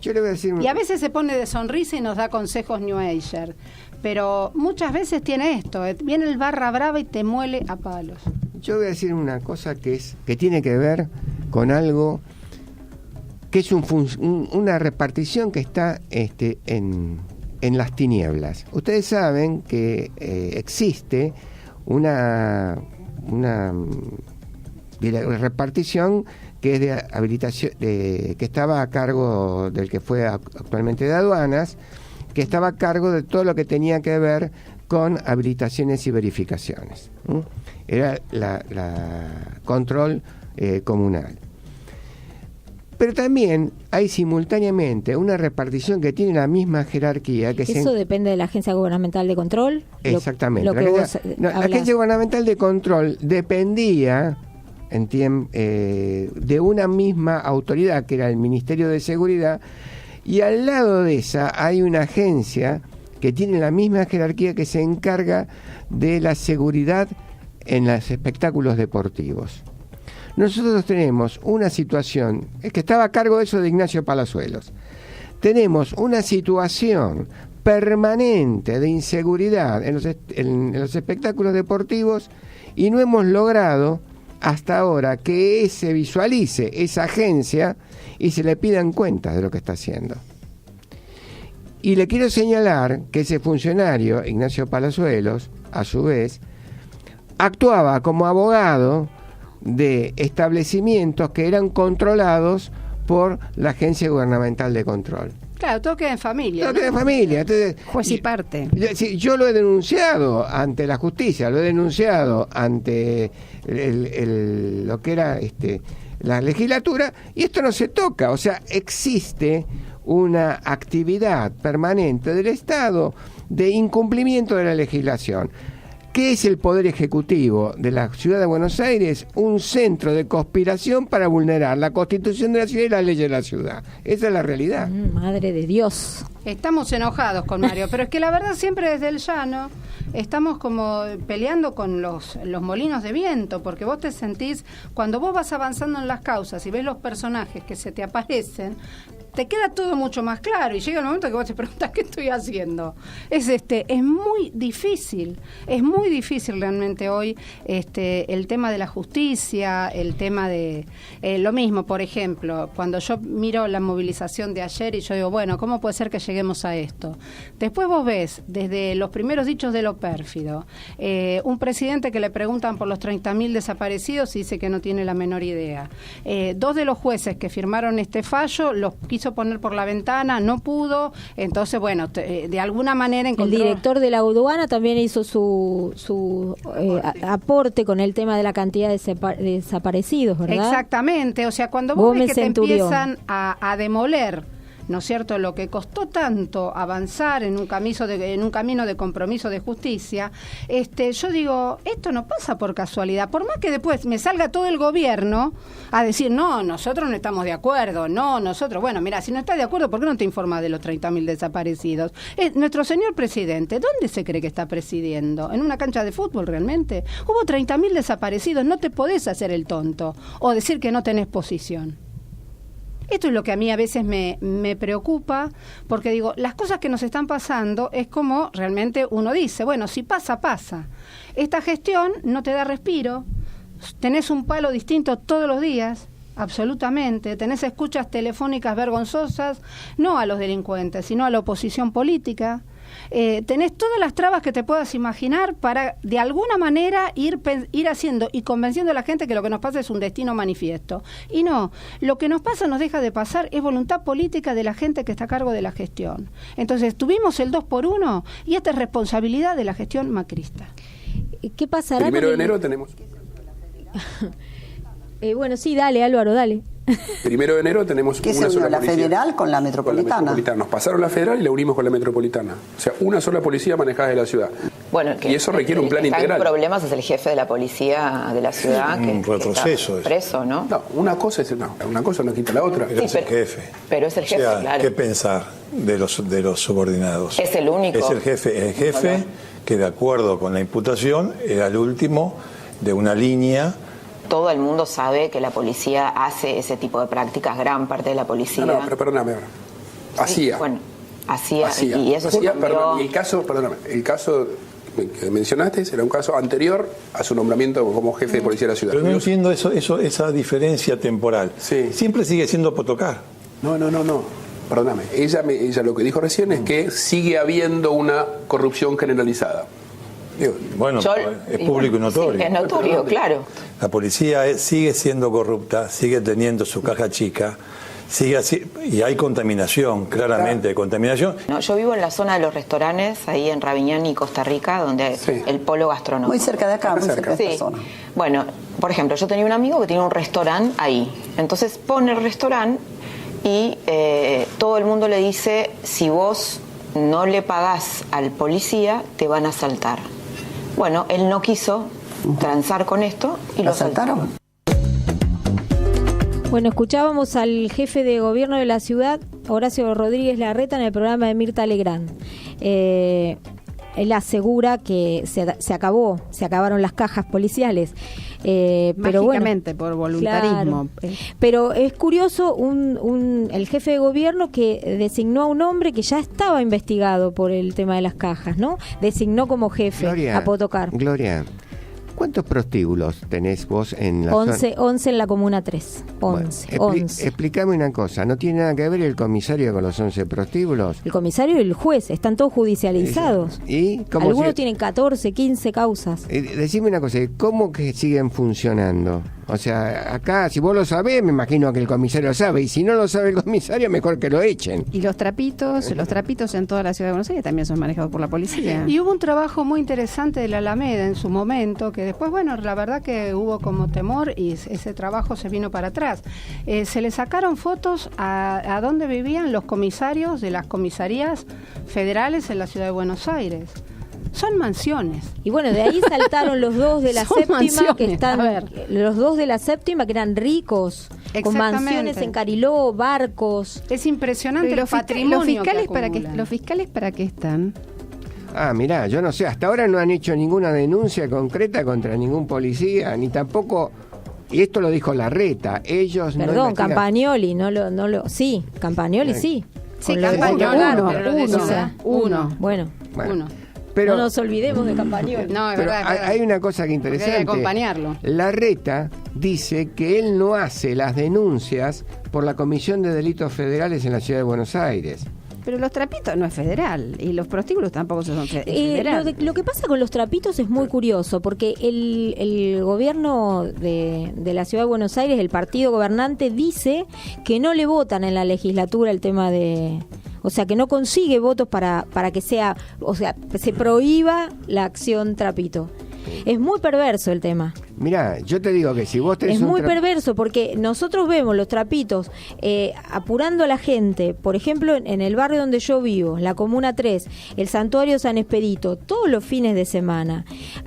Yo le voy a decir... Y a veces se pone de sonrisa y nos da consejos New Ager, pero muchas veces tiene esto, viene el barra brava y te muele a palos. Yo voy a decir una cosa que tiene que ver con algo que es una repartición que está en las tinieblas. Ustedes saben que existe una repartición que es de habilitación, que estaba a cargo del que fue actualmente de aduanas, que estaba a cargo de todo lo que tenía que ver con habilitaciones y verificaciones. Era la control comunal. Pero también hay simultáneamente una repartición que tiene la misma jerarquía. Que ¿Eso depende de la Agencia Gubernamental de Control? Exactamente. La Agencia Gubernamental de Control dependía de una misma autoridad, que era el Ministerio de Seguridad, y al lado de esa hay una agencia que tiene la misma jerarquía, que se encarga de la seguridad en los espectáculos deportivos. Nosotros tenemos una situación, es que estaba a cargo de eso de Ignacio Palazuelos. Tenemos una situación permanente de inseguridad en los espectáculos deportivos, y no hemos logrado hasta ahora que se visualice esa agencia y se le pidan cuentas de lo que está haciendo. Y le quiero señalar que ese funcionario, Ignacio Palazuelos, a su vez, actuaba como abogado de establecimientos que eran controlados por la Agencia Gubernamental de Control. Claro, todo queda en familia. Todo queda en familia. Entonces, juez y parte. Yo lo he denunciado ante la justicia, lo he denunciado ante lo que era la legislatura, y esto no se toca. O sea, existe una actividad permanente del Estado de incumplimiento de la legislación. ¿Qué es el Poder Ejecutivo de la Ciudad de Buenos Aires? Un centro de conspiración para vulnerar la Constitución de la ciudad y las leyes de la ciudad. Esa es la realidad. Madre de Dios. Estamos enojados con Mario, pero es que la verdad siempre desde el llano estamos como peleando con los molinos de viento, porque vos te sentís, cuando vos vas avanzando en las causas y ves los personajes que se te aparecen, te queda todo mucho más claro, y llega el momento que vos te preguntas qué estoy haciendo. Es muy difícil realmente hoy el tema de la justicia, el tema de lo mismo, por ejemplo, cuando yo miro la movilización de ayer y yo digo, bueno, ¿cómo puede ser que lleguemos a esto? Después vos ves, desde los primeros dichos de lo pérfido, un presidente que le preguntan por los 30.000 desaparecidos y dice que no tiene la menor idea. 2 de los jueces que firmaron este fallo los quiso poner por la ventana, no pudo, entonces bueno, de alguna manera encontró... El director de la aduana también hizo su aporte con el tema de la cantidad de desaparecidos, ¿verdad? Exactamente, o sea, cuando vos ves que te empiezan a demoler, ¿no es cierto?, lo que costó tanto avanzar en un camino de compromiso de justicia, yo digo, esto no pasa por casualidad, por más que después me salga todo el gobierno a decir, no, nosotros no estamos de acuerdo, no, nosotros, bueno, mira, si no estás de acuerdo, ¿por qué no te informas de los 30.000 desaparecidos? Nuestro señor presidente, ¿dónde se cree que está presidiendo? ¿En una cancha de fútbol realmente? Hubo 30.000 desaparecidos, no te podés hacer el tonto o decir que no tenés posición. Esto es lo que a mí a veces me preocupa, porque digo, las cosas que nos están pasando es como realmente uno dice, bueno, si pasa, pasa. Esta gestión no te da respiro, tenés un palo distinto todos los días, absolutamente, tenés escuchas telefónicas vergonzosas, no a los delincuentes, sino a la oposición política. Tenés todas las trabas que te puedas imaginar para de alguna manera ir haciendo y convenciendo a la gente que lo que nos pasa es un destino manifiesto. Y no, lo que nos pasa, nos deja de pasar, es voluntad política de la gente que está a cargo de la gestión. Entonces tuvimos el 2x1 y esta es responsabilidad de la gestión macrista. ¿Qué pasará? 1 de enero tenemos... bueno, sí, dale Álvaro, dale. 1 de enero tenemos ¿Qué una se sola unió, la policía. federal con la metropolitana? Nos pasaron la federal y la unimos con la metropolitana. O sea, una sola policía manejada de la ciudad. Bueno, y eso requiere un plan integral. El problema es el jefe de la policía de la ciudad un retroceso que está preso, ¿no? No, una cosa no quita la otra. Pero es el jefe. Pero es el jefe, claro. ¿Qué pensar de los subordinados? Es el único. Es el jefe que de acuerdo con la imputación era el último de una línea. Todo el mundo sabe que la policía hace ese tipo de prácticas, gran parte de la policía. No, pero perdóname ahora. Hacía. Bueno, hacía. Hacía. Y eso se Hacía, cambió. perdón, el caso que mencionaste era un caso anterior a su nombramiento como jefe de policía de la ciudad. Pero no entiendo esa diferencia temporal. Sí. Siempre sigue siendo Potocar. No. Perdóname. Ella lo que dijo recién es que sigue habiendo una corrupción generalizada. Bueno, es público y notorio. Sí, es notorio, claro. La policía sigue siendo corrupta, sigue teniendo su caja chica, y hay contaminación, claramente hay contaminación. No, yo vivo en la zona de los restaurantes, ahí en Raviñán y Costa Rica, donde el polo gastronómico. Muy cerca de acá, muy cerca de Sí. esta zona. Bueno, por ejemplo, yo tenía un amigo que tiene un restaurante ahí. Entonces pone el restaurante y todo el mundo le dice, si vos no le pagás al policía, te van a asaltar. Bueno, él no quiso transar con esto y lo asaltaron. Bueno, escuchábamos al jefe de gobierno de la ciudad, Horacio Rodríguez Larreta, en el programa de Mirta Legrand. Él asegura que se acabaron las cajas policiales. Pero mágicamente, bueno, por voluntarismo. Claro. Pero es curioso, el jefe de gobierno que designó a un hombre que ya estaba investigado por el tema de las cajas, ¿no? Designó como jefe a Potocar. Gloria, ¿cuántos prostíbulos tenés vos en la 11 en la Comuna 3. 11. Explícame una cosa, ¿no tiene nada que ver el comisario con los 11 prostíbulos? El comisario y el juez están todos judicializados. ¿Y algunos tienen 14, 15 causas. Decime una cosa, ¿cómo que siguen funcionando? O sea, acá, si vos lo sabés, me imagino que el comisario sabe, y si no lo sabe el comisario, mejor que lo echen. Y los trapitos en toda la ciudad de Buenos Aires también son manejados por la policía. Y hubo un trabajo muy interesante de la Alameda en su momento, que después, bueno, la verdad que hubo como temor y ese trabajo se vino para atrás. Se le sacaron fotos a dónde vivían los comisarios de las comisarías federales en la ciudad de Buenos Aires. Son mansiones. Y bueno, de ahí saltaron los dos de la séptima que están, los dos de la séptima que eran ricos, con mansiones en Cariló, barcos. Es impresionante el patrimonio. ¿Los fiscales para qué están? Ah, mirá, yo no sé, hasta ahora no han hecho ninguna denuncia concreta contra ningún policía, ni tampoco, y esto lo dijo Larreta, ellos Perdón, no investigan. Campagnoli, sí, Campagnoli sí. Sí, Campagnoli, uno. Bueno. Pero, no nos olvidemos de Campagnoli. No, es pero verdad. Hay una cosa que interesante. Hay que acompañarlo. Larreta dice que él no hace las denuncias por la Comisión de Delitos Federales en la Ciudad de Buenos Aires. Pero los trapitos no es federal y los prostíbulos tampoco son federales. Lo que pasa con los trapitos es muy curioso, porque el gobierno de la Ciudad de Buenos Aires, el partido gobernante, dice que no le votan en la legislatura el tema de... O sea, que no consigue votos para que sea... O sea, se prohíba la acción trapito. Es muy perverso el tema. Mirá, yo te digo que si vos tenés es muy perverso porque nosotros vemos los trapitos apurando a la gente, por ejemplo en el barrio donde yo vivo, la Comuna 3, el Santuario San Expedito, todos los fines de semana,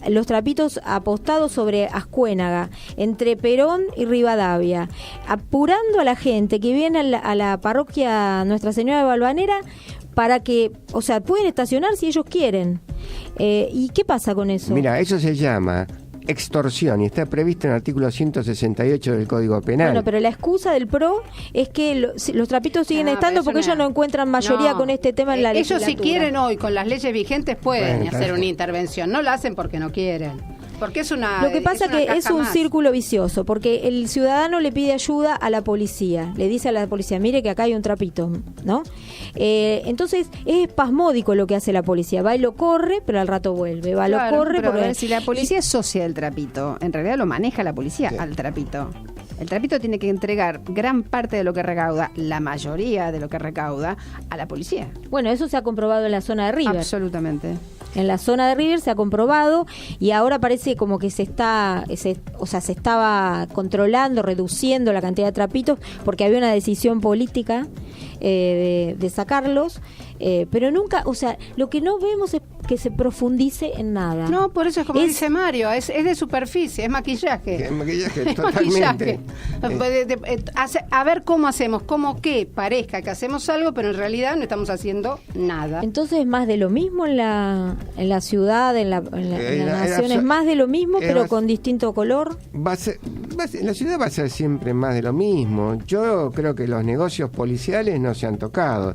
los trapitos apostados sobre Ascuénaga, entre Perón y Rivadavia, apurando a la gente que viene a la parroquia Nuestra Señora de Valvanera para que, o sea, pueden estacionar si ellos quieren. ¿Y qué pasa con eso? Mira, eso se llama extorsión y está previsto en el artículo 168 del Código Penal. Bueno, pero la excusa del PRO es que los trapitos siguen estando porque ellos no encuentran mayoría con este tema en la legislatura. Ellos si quieren hoy, con las leyes vigentes, pueden hacer una intervención. No la hacen porque no quieren. Porque es una... Lo que pasa que es un círculo vicioso, porque el ciudadano le pide ayuda a la policía, le dice a la policía, mire que acá hay un trapito, ¿no? Entonces es espasmódico lo que hace la policía, va y lo corre, pero al rato vuelve, lo corre. Pero a ver, si la policía es socia del trapito, en realidad lo maneja la policía al trapito. El trapito tiene que entregar gran parte de lo que recauda, la mayoría de lo que recauda, a la policía. Bueno, eso se ha comprobado en la zona de River. Absolutamente. En la zona de River se ha comprobado y ahora parece como que se estaba controlando, reduciendo la cantidad de trapitos porque había una decisión política de sacarlos, pero nunca, o sea, lo que no vemos es que se profundice en nada. No, por eso es como dice Mario, es de superficie, es maquillaje. Es maquillaje, totalmente. A ver cómo hacemos, como que parezca que hacemos algo, pero en realidad no estamos haciendo nada. Entonces es más de lo mismo en la ciudad, en la nación, es más de lo mismo, pero con distinto color. En la ciudad va a ser siempre más de lo mismo. Yo creo que los negocios policiales no se han tocado.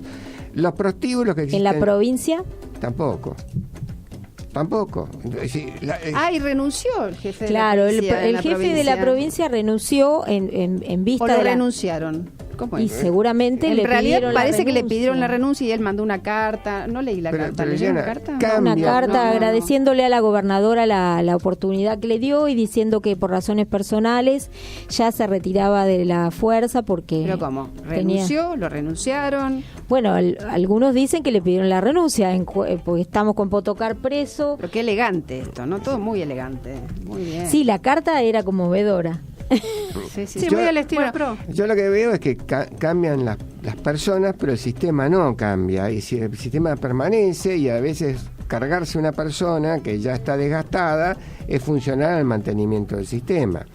Los prostíbulos que existen... ¿En la provincia? Tampoco. Y renunció el jefe de la provincia. Claro, el jefe de la provincia renunció en vista de renunciaron. Y seguramente le pidieron parece que le pidieron la renuncia y él mandó una carta. No leí la carta. ¿Leyeron una carta? Una carta agradeciéndole a la gobernadora la oportunidad que le dio y diciendo que por razones personales ya se retiraba de la fuerza porque... ¿Pero cómo? ¿Renunció? ¿Lo renunciaron? Bueno, algunos dicen que le pidieron la renuncia porque estamos con Potocar preso. Pero qué elegante esto, ¿no? Todo muy elegante. Muy bien. Sí, la carta era conmovedora. Sí, muy al estilo pro. Yo lo que veo es que cambian las personas, pero el sistema no cambia. Y si el sistema permanece, y a veces cargarse una persona que ya está desgastada es funcional al mantenimiento del sistema.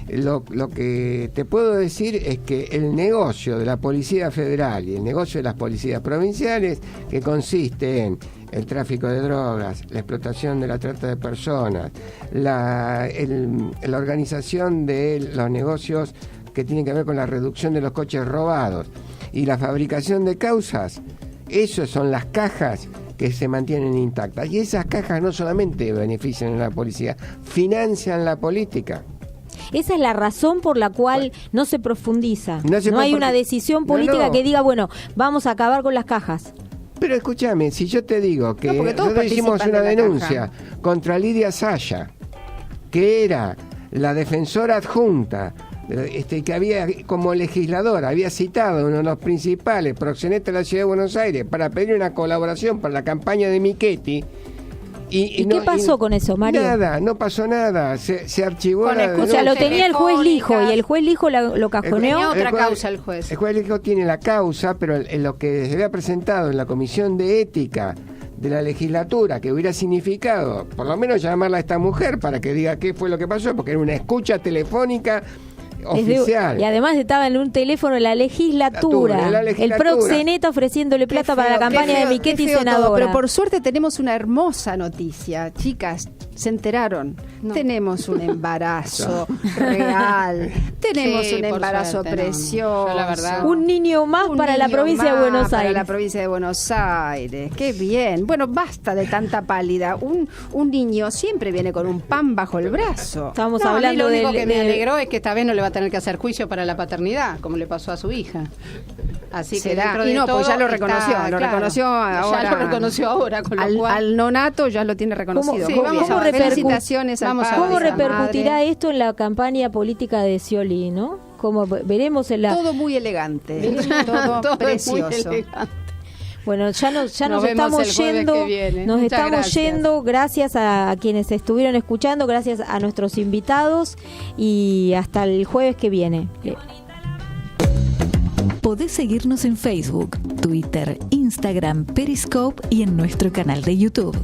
Lo que te puedo decir es que el negocio de la Policía Federal y el negocio de las policías provinciales, que consiste en el tráfico de drogas, la explotación de la trata de personas, la organización de los negocios que tienen que ver con la reducción de los coches robados y la fabricación de causas, esas son las cajas que se mantienen intactas. Y esas cajas no solamente benefician a la policía, financian la política. Esa es la razón por la cual no se profundiza. No hay una decisión política que diga, bueno, vamos a acabar con las cajas. Pero escúchame, si yo te digo que nosotros hicimos una denuncia contra Lidia Saya, que era la defensora adjunta, que había como legisladora, había citado a uno de los principales proxenetas de la Ciudad de Buenos Aires para pedir una colaboración para la campaña de Michetti. ¿Y qué pasó con eso, Mario? Nada, no pasó nada. Se archivó la denuncia. O sea, lo tenía el juez Lijo y el juez Lijo lo cajoneó. Tenía otra causa el juez. El juez Lijo tiene la causa, pero en lo que se había presentado en la Comisión de Ética de la legislatura, que hubiera significado, por lo menos llamarla a esta mujer para que diga qué fue lo que pasó, porque era una escucha telefónica oficial. Y además estaba en un teléfono en la legislatura. El proxeneta ofreciéndole plata para la campaña de Michetti senadora. Pero por suerte tenemos una hermosa noticia. Chicas, se enteraron. No. Tenemos un embarazo real. Tenemos un embarazo precioso. La verdad. Un niño más para la provincia de Buenos Aires. Para la provincia de Buenos Aires. Qué bien. Bueno, basta de tanta pálida. Un niño siempre viene con un pan bajo el brazo. Estamos hablando de... Lo único que me alegró es que esta vez no le va a tener que hacer juicio para la paternidad, como le pasó a su hija. Así que dentro de todo pues ya lo reconoció, reconoció ahora. Ya lo reconoció ahora, con lo cual al nonato ya lo tiene reconocido. Felicitaciones ¿Cómo repercutirá esto en la campaña política de Scioli, no? Como veremos todo muy elegante, todo precioso. Bueno, ya nos estamos yendo, gracias a quienes estuvieron escuchando, gracias a nuestros invitados y hasta el jueves que viene. Podés seguirnos en Facebook, Twitter, Instagram, Periscope y en nuestro canal de YouTube.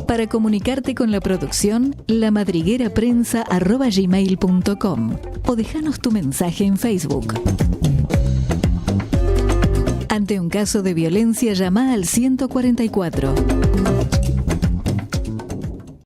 Para comunicarte con la producción, lamadrigueraprensa@gmail.com o dejanos tu mensaje en Facebook. Ante un caso de violencia, llama al 144.